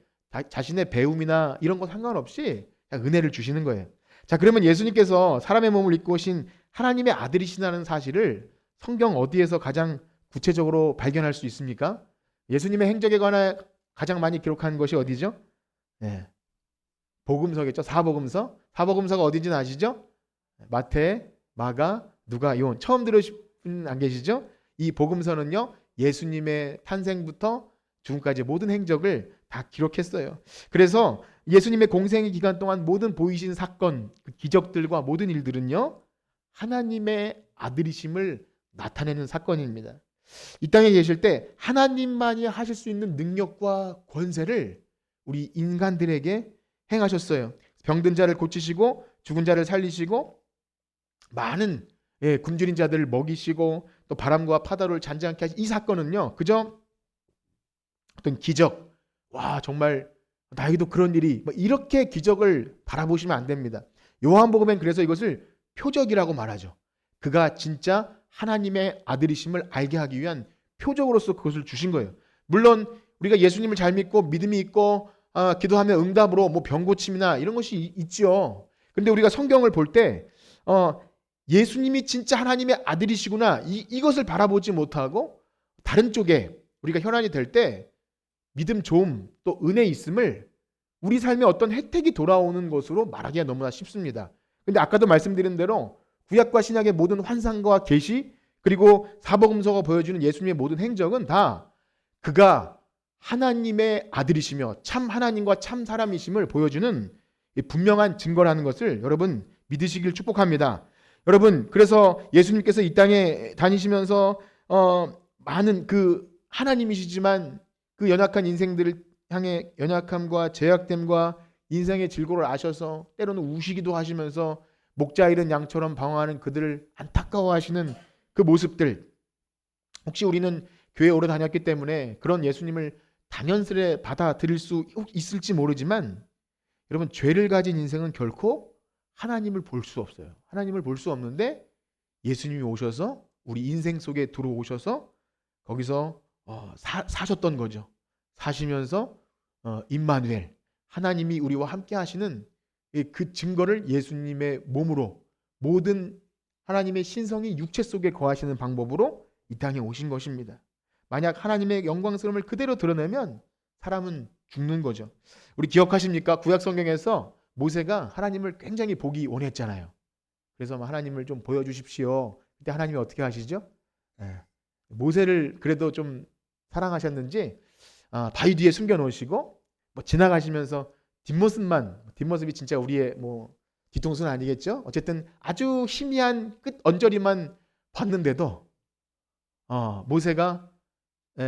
자신의 배움이나 이런 거 상관없이 그냥 은혜를 주시는 거예요. 자, 그러면 예수님께서 사람의 몸을 입고 오신 하나님의 아들이시라는 사실을 성경 어디에서 가장 구체적으로 발견할 수 있습니까? 예수님의 행적에 관해 가장 많이 기록한 것이 어디죠? 네. 복음서겠죠. 사복음서. 사복음서가 어딘지는 아시죠? 마태, 마가, 누가, 요한. 처음 들으신 분 안 계시죠? 이 복음서는요, 예수님의 탄생부터 죽음까지 모든 행적을 다 기록했어요. 그래서 예수님의 공생의 기간 동안 모든 보이신 사건, 그 기적들과 모든 일들은요, 하나님의 아들이심을 나타내는 사건입니다. 이 땅에 계실 때 하나님만이 하실 수 있는 능력과 권세를 우리 인간들에게 행하셨어요. 병든 자를 고치시고 죽은 자를 살리시고 많은 굶주린 자들을 먹이시고 또 바람과 파도를 잔잔케 하신 이 사건은요, 그저 어떤 기적, 와 정말 나에게도 그런 일이 이렇게 기적을 바라보시면 안 됩니다. 요한복음엔 그래서 이것을 표적이라고 말하죠. 그가 진짜 하나님의 아들이심을 알게 하기 위한 표적으로서 그것을 주신 거예요. 물론 우리가 예수님을 잘 믿고 믿음이 있고 기도하면 응답으로 뭐 병 고침이나 이런 것이 있죠. 그런데 우리가 성경을 볼 때 예수님이 진짜 하나님의 아들이시구나 이것을 바라보지 못하고 다른 쪽에 우리가 혈안이 될 때 믿음, 조음, 또 은혜 있음을 우리 삶에 어떤 혜택이 돌아오는 것으로 말하기가 너무나 쉽습니다. 근데 아까도 말씀드린 대로 구약과 신약의 모든 환상과 계시 그리고 사복음서가 보여주는 예수님의 모든 행적은 다 그가 하나님의 아들이시며 참 하나님과 참 사람이심을 보여주는 분명한 증거라는 것을 여러분 믿으시길 축복합니다. 여러분 그래서 예수님께서 이 땅에 다니시면서 많은 그 하나님이시지만 그 연약한 인생들을 향해 연약함과 죄악됨과 인생의 질고를 아셔서 때로는 우시기도 하시면서 목자 잃은 양처럼 방황하는 그들을 안타까워하시는 그 모습들, 혹시 우리는 교회에 오래 다녔기 때문에 그런 예수님을 당연스레 받아들일 수 있을지 모르지만 여러분 죄를 가진 인생은 결코 하나님을 볼 수 없어요. 하나님을 볼 수 없는데 예수님이 오셔서 우리 인생 속에 들어오셔서 거기서 사셨던 거죠. 사시면서 임마누엘 하나님이 우리와 함께 하시는 그 증거를 예수님의 몸으로 모든 하나님의 신성이 육체 속에 거하시는 방법으로 이 땅에 오신 것입니다. 만약 하나님의 영광스러움을 그대로 드러내면 사람은 죽는 거죠. 우리 기억하십니까? 구약 성경에서 모세가 하나님을 굉장히 보기 원했잖아요. 그래서 하나님을 좀 보여주십시오. 그때 하나님이 어떻게 하시죠? 모세를 그래도 좀 사랑하셨는지 바위 뒤에 숨겨놓으시고 지나가시면서 뒷모습이 진짜 우리의 뒤통수는 아니겠죠? 어쨌든 아주 희미한 끝 언저리만 봤는데도 모세가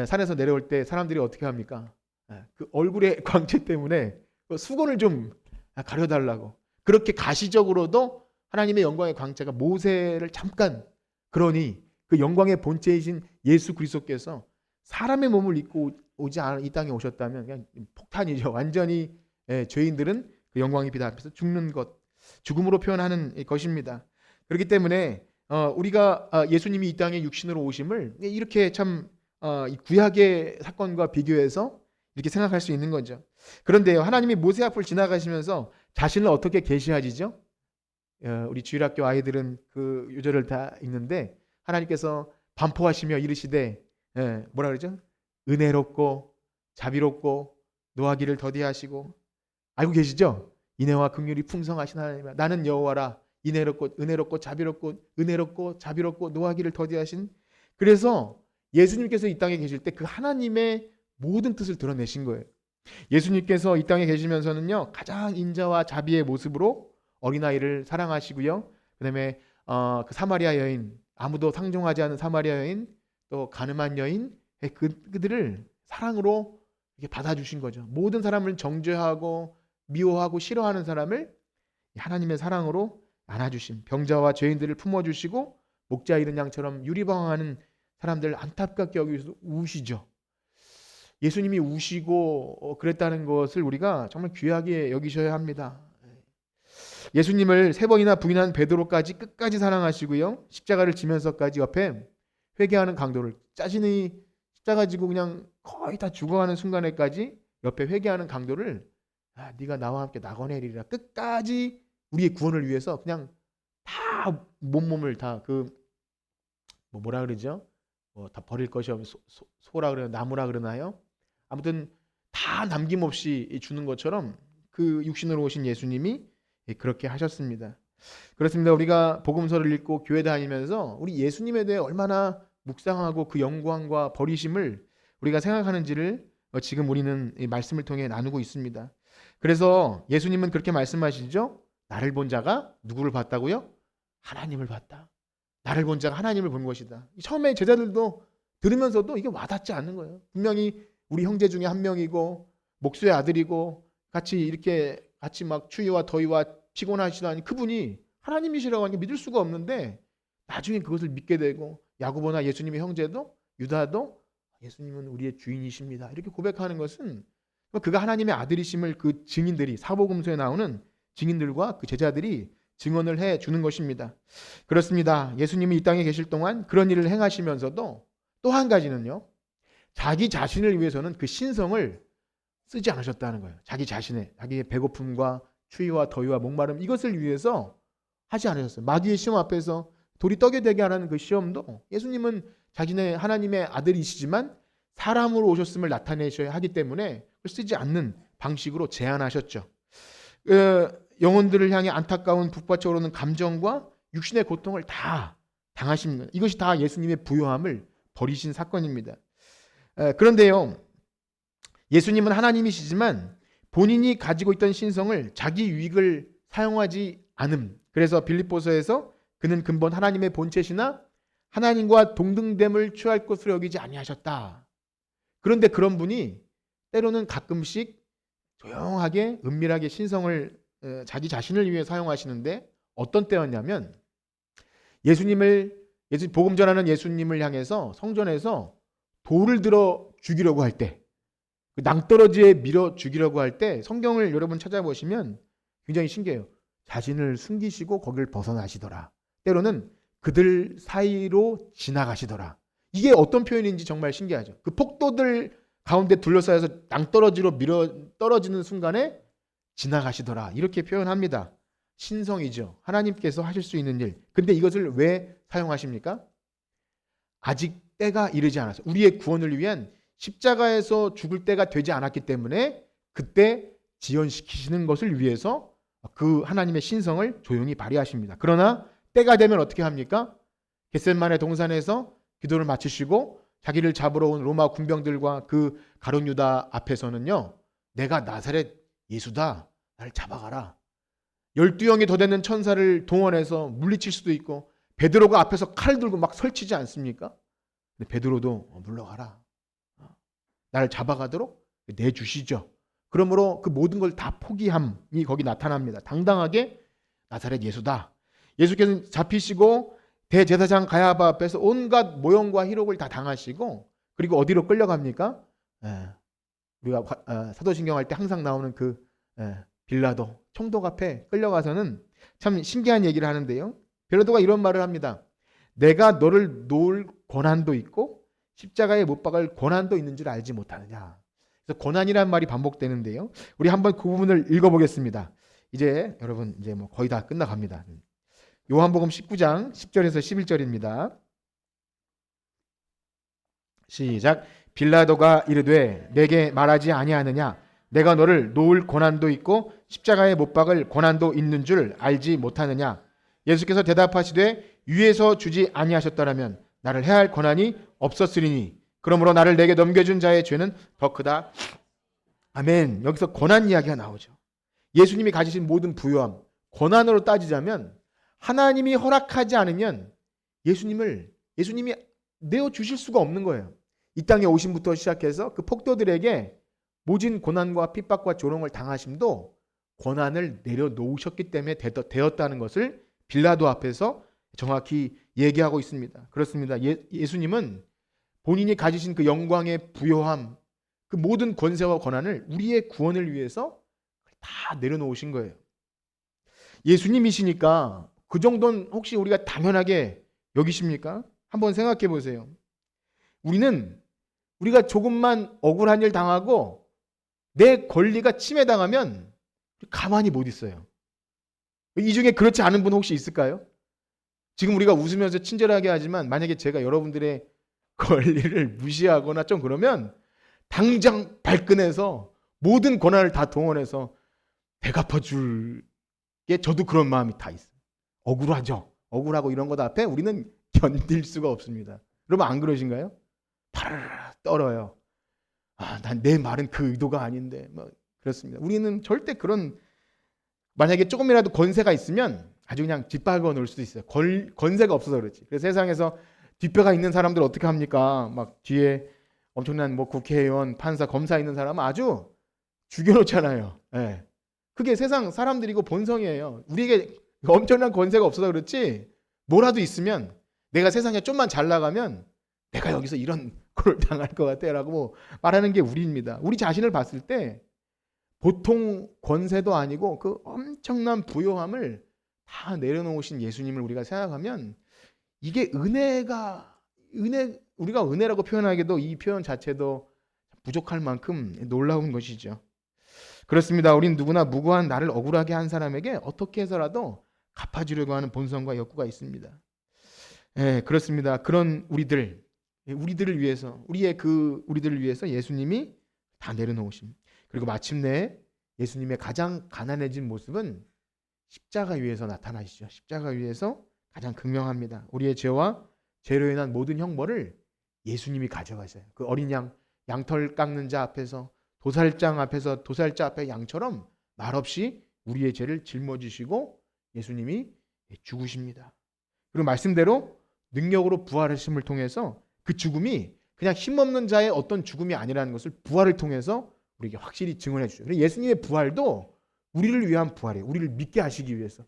산에서 내려올 때 사람들이 어떻게 합니까? 그 얼굴의 광채 때문에 수건을 좀 가려달라고 그렇게 가시적으로도 하나님의 영광의 광채가 모세를 잠깐 그러니 그 영광의 본체이신 예수 그리스도께서 사람의 몸을 입고 오지 않은 이 땅에 오셨다면 그냥 폭탄이죠. 완전히 죄인들은 그 영광의 빛 앞에서 죽는 것, 죽음으로 표현하는 것입니다. 그렇기 때문에 우리가 예수님이 이 땅에 육신으로 오심을 이렇게 참 구약의 사건과 비교해서 이렇게 생각할 수 있는 거죠. 그런데요, 하나님이 모세 앞을 지나가시면서 자신을 어떻게 계시하시죠? 우리 주일학교 아이들은 그 유절을 다 읽는데 하나님께서 반포하시며 이르시되 뭐라 그러죠? 은혜롭고 자비롭고 노하기를 더디하시고 알고 계시죠? 인애와 긍휼이 풍성하신 하나님 나는 여호와라 은혜롭고 자비롭고 노하기를 더디하신 그래서 예수님께서 이 땅에 계실 때 그 하나님의 모든 뜻을 드러내신 거예요. 예수님께서 이 땅에 계시면서는요 가장 인자와 자비의 모습으로 어린아이를 사랑하시고요. 그다음에 그 사마리아 여인 아무도 상종하지 않은 사마리아 여인 또 가늠한 여인 그들을 사랑으로 이렇게 받아주신 거죠. 모든 사람을 정죄하고 미워하고 싫어하는 사람을 하나님의 사랑으로 안아주심 병자와 죄인들을 품어주시고 목자 잃은 양처럼 유리방황하는 사람들 안타깝게 여기서 우시죠. 예수님이 우시고 그랬다는 것을 우리가 정말 귀하게 여기셔야 합니다. 예수님을 3번이나 부인한 베드로까지 끝까지 사랑하시고요. 십자가를 지면서까지 옆에 회개하는 강도를 자신이 십자가 지고 그냥 거의 다 죽어가는 순간에까지 옆에 회개하는 강도를 네가 나와 함께 낙원에 이르리라 끝까지 우리의 구원을 위해서 그냥 다 몸을 다 뭐라 그러죠? 다 버릴 것이 없는 소라 그러나 나무라 그러나요? 아무튼 다 남김없이 주는 것처럼 그 육신으로 오신 예수님이 그렇게 하셨습니다. 그렇습니다. 우리가 복음서를 읽고 교회 다니면서 우리 예수님에 대해 얼마나 묵상하고 그 영광과 버리심을 우리가 생각하는지를 지금 우리는 이 말씀을 통해 나누고 있습니다. 그래서 예수님은 그렇게 말씀하시죠. 나를 본 자가 누구를 봤다고요? 하나님을 봤다. 나를 본 자가 하나님을 본 것이다. 처음에 제자들도 들으면서도 이게 와닿지 않는 거예요. 분명히 우리 형제 중에 한 명이고 목수의 아들이고 같이 막 추위와 더위와 피곤하시다니 그분이 하나님이시라고 하니까 믿을 수가 없는데 나중에 그것을 믿게 되고 야고보나 예수님의 형제도 유다도 예수님은 우리의 주인이십니다. 이렇게 고백하는 것은 그가 하나님의 아들이심을 그 증인들이 사복음서에 나오는 증인들과 그 제자들이 증언을 해 주는 것입니다. 그렇습니다. 예수님이 이 땅에 계실 동안 그런 일을 행하시면서도 또 한 가지는요. 자기 자신을 위해서는 그 신성을 쓰지 않으셨다는 거예요. 자기의 배고픔과 추위와 더위와 목마름 이것을 위해서 하지 않으셨어요. 마귀의 시험 앞에서 돌이 떡이 되게 하라는 그 시험도 예수님은 자기네 하나님의 아들이시지만 사람으로 오셨음을 나타내셔야 하기 때문에 그걸 쓰지 않는 방식으로 제안하셨죠. 영혼들을 향해 안타까운 북받쳐 오르는 감정과 육신의 고통을 다 당하십니다. 이것이 다 예수님의 부요함을 버리신 사건입니다. 그런데요. 예수님은 하나님이시지만 본인이 가지고 있던 신성을 자기 유익을 사용하지 않음. 그래서 빌립보서에서 그는 근본 하나님의 본체시나 하나님과 동등됨을 취할 것으로 여기지 아니하셨다. 그런데 그런 분이 때로는 가끔씩 조용하게 은밀하게 신성을 자기 자신을 위해 사용하시는데 어떤 때였냐면 복음 전하는 예수님을 향해서 성전에서 돌을 들어 죽이려고 할 때, 낭떠러지에 밀어 죽이려고 할 때 성경을 여러분 찾아보시면 굉장히 신기해요. 자신을 숨기시고 거기를 벗어나시더라. 때로는 그들 사이로 지나가시더라. 이게 어떤 표현인지 정말 신기하죠. 그 폭도들 가운데 둘러싸여서 낭떠러지로 밀어 떨어지는 순간에 지나가시더라. 이렇게 표현합니다. 신성이죠. 하나님께서 하실 수 있는 일. 근데 이것을 왜 사용하십니까? 아직 때가 이르지 않았어요. 우리의 구원을 위한 십자가에서 죽을 때가 되지 않았기 때문에 그때 지연시키시는 것을 위해서 그 하나님의 신성을 조용히 발휘하십니다. 그러나 때가 되면 어떻게 합니까? 겟셋마네 동산에서 기도를 마치시고 자기를 잡으러 온 로마 군병들과 그 가룟 유다 앞에서는요. 내가 나사렛 예수다. 나를 잡아가라. 12형이 더 되는 천사를 동원해서 물리칠 수도 있고 베드로가 앞에서 칼 들고 막 설치지 않습니까? 근데 베드로도 물러가라. 나를 잡아가도록 내주시죠. 그러므로 그 모든 걸 다 포기함이 거기 나타납니다. 당당하게 나사렛 예수다. 예수께서는 잡히시고 대제사장 가야바 앞에서 온갖 모형과 희록을 다 당하시고 그리고 어디로 끌려갑니까? 우리가 사도신경 할 때 항상 나오는 그 빌라도 총독 앞에 끌려가서는 참 신기한 얘기를 하는데요. 빌라도가 이런 말을 합니다. 내가 너를 놓을 권한도 있고 십자가에 못 박을 권한도 있는 줄 알지 못하느냐. 그래서 권한이라는 말이 반복되는데요. 우리 한번 그 부분을 읽어보겠습니다. 이제 여러분 이제 뭐 거의 다 끝나갑니다. 요한복음 19장 10절에서 11절입니다. 시작. 빌라도가 이르되 내게 말하지 아니하느냐 내가 너를 놓을 권한도 있고 십자가에 못 박을 권한도 있는 줄 알지 못하느냐. 예수께서 대답하시되 위에서 주지 아니하셨더라면 나를 해할 권한이 없었으리니 그러므로 나를 내게 넘겨준 자의 죄는 더 크다. 아멘. 여기서 권한 이야기가 나오죠. 예수님이 가지신 모든 부요함, 권한으로 따지자면 하나님이 허락하지 않으면 예수님이 내어주실 수가 없는 거예요. 이 땅에 오심부터 시작해서 그 폭도들에게 모진 고난과 핍박과 조롱을 당하심도 권한을 내려놓으셨기 때문에 되었다는 것을 빌라도 앞에서 정확히 얘기하고 있습니다. 그렇습니다. 예수님은 본인이 가지신 그 영광의 부요함, 그 모든 권세와 권한을 우리의 구원을 위해서 다 내려놓으신 거예요. 예수님이시니까 그 정도는 혹시 우리가 당연하게 여기십니까? 한번 생각해 보세요. 우리가 조금만 억울한 일 당하고 내 권리가 침해당하면 가만히 못 있어요. 이 중에 그렇지 않은 분 혹시 있을까요? 지금 우리가 웃으면서 친절하게 하지만 만약에 제가 여러분들의 권리를 무시하거나 좀 그러면 당장 발끈해서 모든 권한을 다 동원해서 대갚아줄 게 저도 그런 마음이 다 있어요. 억울하죠. 억울하고 이런 것 앞에 우리는 견딜 수가 없습니다. 여러분 안 그러신가요? 파르르 떨어요. 난 내 말은 그 의도가 아닌데 뭐 그렇습니다. 우리는 절대 그런 만약에 조금이라도 권세가 있으면 아주 그냥 짓밟아 놓을 수도 있어요. 권세가 없어서 그렇지. 그래서 세상에서 뒷배가 있는 사람들 어떻게 합니까? 막 뒤에 엄청난 뭐 국회의원, 판사, 검사 있는 사람은 아주 죽여놓잖아요. 예. 그게 세상 사람들이고 본성이에요. 우리에게 엄청난 권세가 없어서 그렇지 뭐라도 있으면 내가 세상에 좀만 잘 나가면 내가 여기서 이런 걸 당할 것 같아 라고 말하는 게 우리입니다. 우리 자신을 봤을 때 보통 권세도 아니고 그 엄청난 부요함을 다 내려놓으신 예수님을 우리가 생각하면 이게 우리가 은혜라고 표현하기도 이 표현 자체도 부족할 만큼 놀라운 것이죠. 그렇습니다. 우린 누구나 무고한 나를 억울하게 한 사람에게 어떻게 해서라도 갚아주려고 하는 본성과 욕구가 있습니다. 예, 그렇습니다. 그런 우리들을 위해서 우리들을 위해서 예수님이 다 내려놓으심. 그리고 마침내 예수님의 가장 가난해진 모습은 십자가 위에서 나타나시죠. 십자가 위에서 가장 극명합니다. 우리의 죄와 죄로 인한 모든 형벌을 예수님이 가져가셔요. 그 어린 양털 깎는 자 앞에서 도살자 앞에 양처럼 말없이 우리의 죄를 짊어지시고 예수님이 죽으십니다. 그리고 말씀대로 능력으로 부활하심을 통해서 그 죽음이 그냥 힘없는 자의 어떤 죽음이 아니라는 것을 부활을 통해서 우리에게 확실히 증언해 주죠. 예수님의 부활도 우리를 위한 부활이에요. 우리를 믿게 하시기 위해서.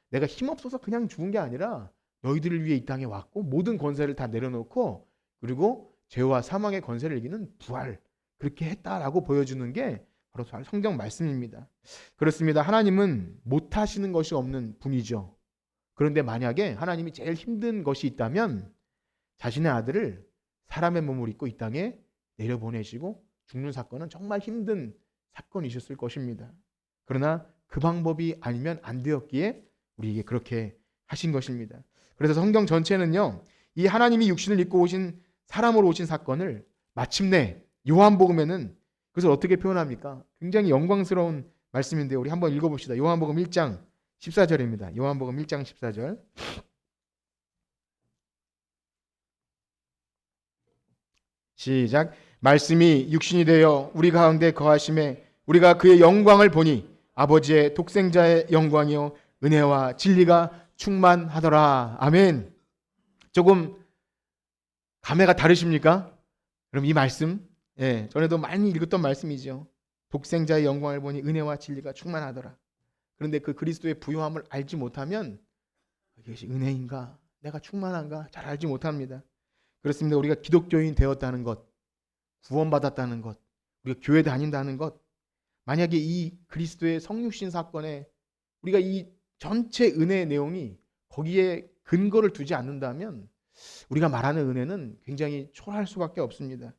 내가 힘없어서 그냥 죽은 게 아니라 너희들을 위해 이 땅에 왔고 모든 권세를 다 내려놓고 그리고 죄와 사망의 권세를 이기는 부활 그렇게 했다라고 보여주는 게 바로 성경 말씀입니다. 그렇습니다. 하나님은 못하시는 것이 없는 분이죠. 그런데 만약에 하나님이 제일 힘든 것이 있다면 자신의 아들을 사람의 몸을 입고 이 땅에 내려보내시고 죽는 사건은 정말 힘든 사건이셨을 것입니다. 그러나 그 방법이 아니면 안 되었기에 우리에게 그렇게 하신 것입니다. 그래서 성경 전체는요, 이 하나님이 육신을 입고 오신 사람으로 오신 사건을 마침내 요한복음에는 그것을 어떻게 표현합니까? 굉장히 영광스러운 말씀인데요. 우리 한번 읽어봅시다. 요한복음 1장 14절입니다. 요한복음 1장 14절. 시작. 말씀이 육신이 되어 우리 가운데 거하심에 우리가 그의 영광을 보니 아버지의 독생자의 영광이요 은혜와 진리가 충만하더라. 아멘. 조금 감회가 다르십니까? 그럼 이 말씀, 전에도 많이 읽었던 말씀이죠. 독생자의 영광을 보니 은혜와 진리가 충만하더라. 그런데 그 그리스도의 부요함을 알지 못하면 이것이 은혜인가, 내가 충만한가 잘 알지 못합니다. 그렇습니다. 우리가 기독교인 되었다는 것, 구원받았다는 것, 우리가 교회 다닌다는 것, 만약에 이 그리스도의 성육신 사건에 우리가 이 전체 은혜의 내용이 거기에 근거를 두지 않는다면 우리가 말하는 은혜는 굉장히 초라할 수밖에 없습니다.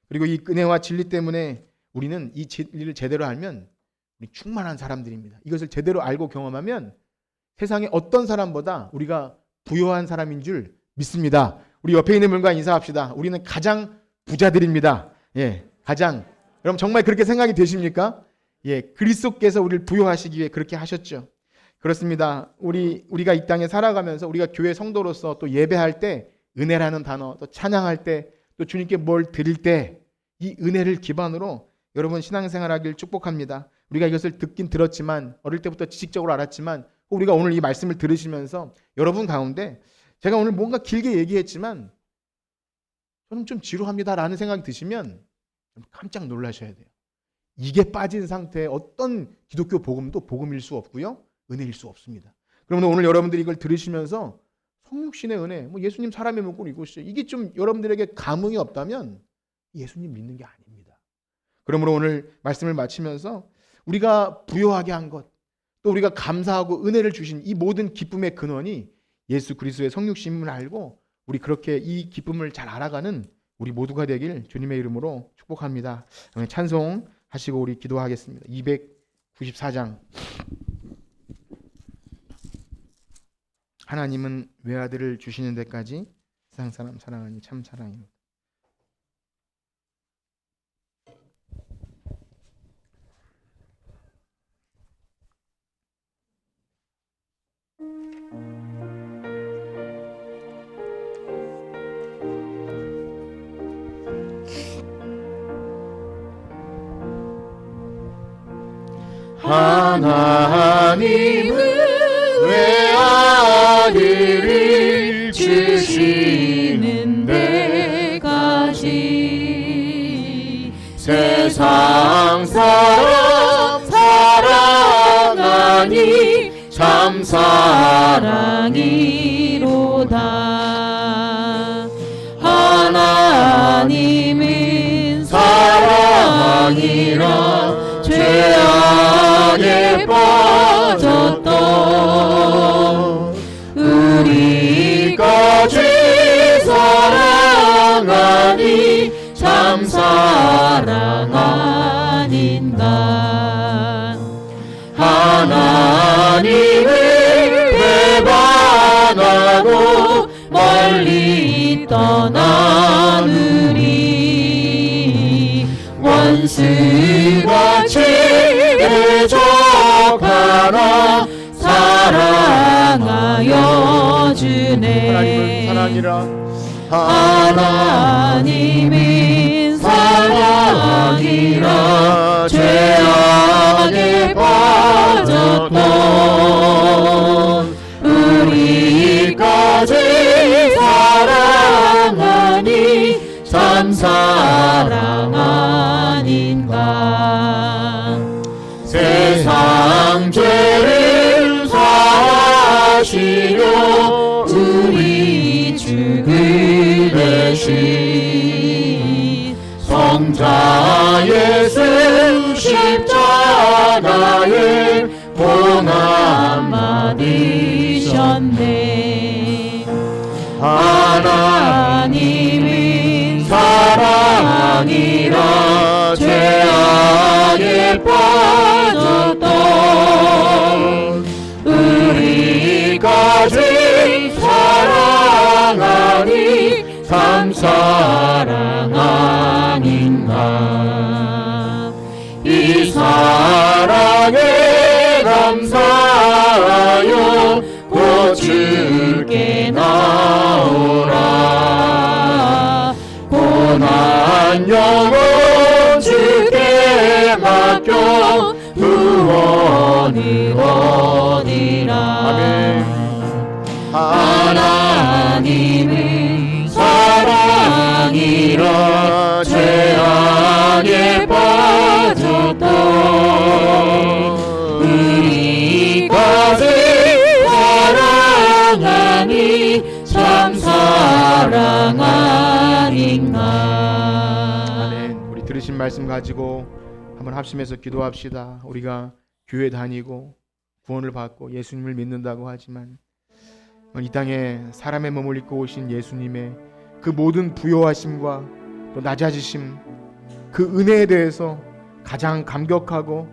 그리고 이 은혜와 진리 때문에 우리는 이 진리를 제대로 알면 우리 충만한 사람들입니다. 이것을 제대로 알고 경험하면 세상의 어떤 사람보다 우리가 부유한 사람인 줄 믿습니다. 우리 옆에 있는 분과 인사합시다. 우리는 가장 부자들입니다. 가장. 그럼 정말 그렇게 생각이 되십니까? 그리스도께서 우리를 부유하시기 위해 그렇게 하셨죠. 그렇습니다. 우리가 이 땅에 살아가면서 우리가 교회 성도로서 또 예배할 때 은혜라는 단어, 또 찬양할 때, 또 주님께 뭘 드릴 때 이 은혜를 기반으로 여러분 신앙생활하길 축복합니다. 우리가 이것을 듣긴 들었지만 어릴 때부터 지식적으로 알았지만 우리가 오늘 이 말씀을 들으시면서 여러분 가운데 제가 오늘 뭔가 길게 얘기했지만 저는 좀 지루합니다라는 생각이 드시면 좀 깜짝 놀라셔야 돼요. 이게 빠진 상태의 어떤 기독교 복음도 복음일 수 없고요. 은혜일 수 없습니다. 그러면 오늘 여러분들이 이걸 들으시면서 성육신의 은혜, 뭐 예수님 사람의 몸을 입으시죠. 이게 좀 여러분들에게 감흥이 없다면 예수님 믿는 게 아닙니다. 그러므로 오늘 말씀을 마치면서 우리가 부요하게 한 것, 또 우리가 감사하고 은혜를 주신 이 모든 기쁨의 근원이 예수 그리스도의 성육신을 알고 우리 그렇게 이 기쁨을 잘 알아가는 우리 모두가 되길 주님의 이름으로 축복합니다. 찬송하시고 우리 기도하겠습니다. 294장. 하나님은 외아들을 주시는 데까지 세상 사람 사랑하니 참 사랑이로다. 하나님은 외아들을 주시는 데까지 세상 사람 사랑하니 참 사랑이로다. 하나님은 사랑이라 죄악에 빠졌던 우리까지 사랑하니 참 사랑 아닌가. 하나님을 배반하고 멀리 떠난 우리 원수같이 대적하나 사랑하여 주네. 하나님은 사랑이라. 하나님은 사랑이라 죄악에 빠졌던 우리까지 사랑하니 참 사랑 아닌가. 세상 죄를 사하시려 우리 주 대신 성자 예수 십자가에 고난 받으셨네. 하나님은 사랑이라 죄악에 빠졌던 우리까지 사랑하니 참 사랑 아닌가. 이 사랑에 감사하여 곧 주께 나오라. 고난 영혼 주께 맡겨 구원을 얻으라. 아멘. 하나님은 사랑이라 죄악에 빠졌던 우리까지 사랑하니 참 사랑 아닌가. 아멘. 우리 들으신 말씀 가지고 한번 합심해서 기도합시다. 우리가 교회 다니고 구원을 받고 예수님을 믿는다고 하지만 이 땅에 사람의 몸을 입고 오신 예수님의 그 모든 부요하심과 또 낮아지심, 그 은혜에 대해서 가장 감격하고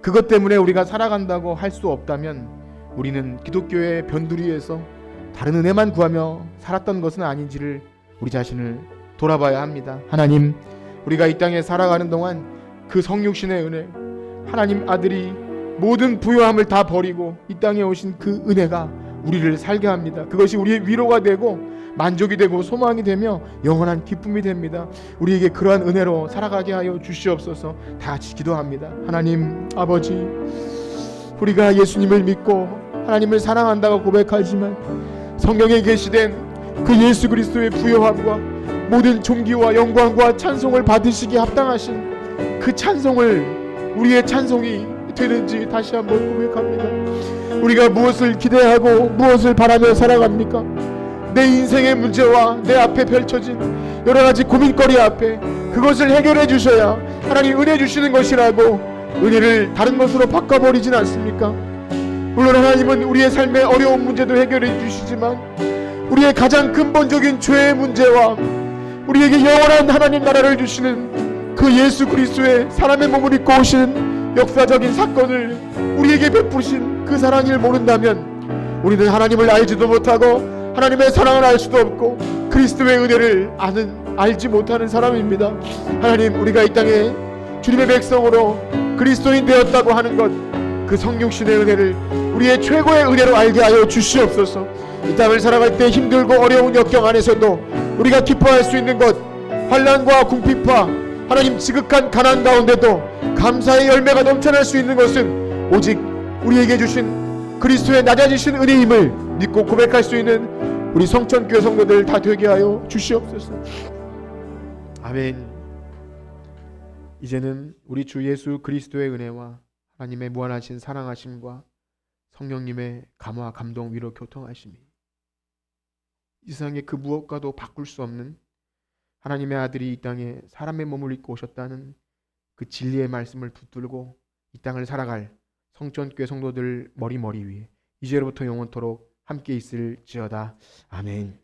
그것 때문에 우리가 살아간다고 할 수 없다면 우리는 기독교의 변두리에서 다른 은혜만 구하며 살았던 것은 아닌지를 우리 자신을 돌아봐야 합니다. 하나님, 우리가 이 땅에 살아가는 동안 그 성육신의 은혜, 하나님 아들이 모든 부요함을 다 버리고 이 땅에 오신 그 은혜가 우리를 살게 합니다. 그것이 우리의 위로가 되고 만족이 되고 소망이 되며 영원한 기쁨이 됩니다. 우리에게 그러한 은혜로 살아가게 하여 주시옵소서. 다 같이 기도합니다. 하나님 아버지, 우리가 예수님을 믿고 하나님을 사랑한다고 고백하지만 성경에 계시된 그 예수 그리스도의 부요함과 모든 존귀와 영광과 찬송을 받으시기에 합당하신 그 찬송을 우리의 찬송이 되는지 다시 한번 고백합니다. 우리가 무엇을 기대하고 무엇을 바라며 살아갑니까? 내 인생의 문제와 내 앞에 펼쳐진 여러 가지 고민거리 앞에 그것을 해결해 주셔야 하나님 은혜 주시는 것이라고 은혜를 다른 것으로 바꿔버리진 않습니까? 물론 하나님은 우리의 삶의 어려운 문제도 해결해 주시지만 우리의 가장 근본적인 죄의 문제와 우리에게 영원한 하나님 나라를 주시는 그 예수 그리스도의 사람의 몸을 입고 오신 역사적인 사건을 우리에게 베푸신 그 사랑을 모른다면 우리는 하나님을 알지도 못하고 하나님의 사랑을 알 수도 없고 그리스도의 은혜를 알지 못하는 사람입니다. 하나님, 우리가 이 땅에 주님의 백성으로 그리스도인 되었다고 하는 것, 그 성육신의 은혜를 우리의 최고의 은혜로 알게 하여 주시옵소서. 이 땅을 살아갈 때 힘들고 어려운 역경 안에서도 우리가 기뻐할 수 있는 것, 환난과 궁핍과 하나님 지극한 가난 가운데도 감사의 열매가 넘쳐날 수 있는 것은 오직 우리에게 주신 그리스도의 낮아지신 은혜임을 믿고 고백할 수 있는 우리 성천교회 성도들 다 되게 하여 주시옵소서. 아멘. 이제는 우리 주 예수 그리스도의 은혜와 하나님의 무한하신 사랑하심과 성령님의 감화 감동 위로 교통하심이 이 세상의 그 무엇과도 바꿀 수 없는 하나님의 아들이 이 땅에 사람의 몸을 입고 오셨다는 그 진리의 말씀을 붙들고 이 땅을 살아갈 성천교회 성도들 머리 위에 이제로부터 영원토록 함께 있을지어다. 아멘.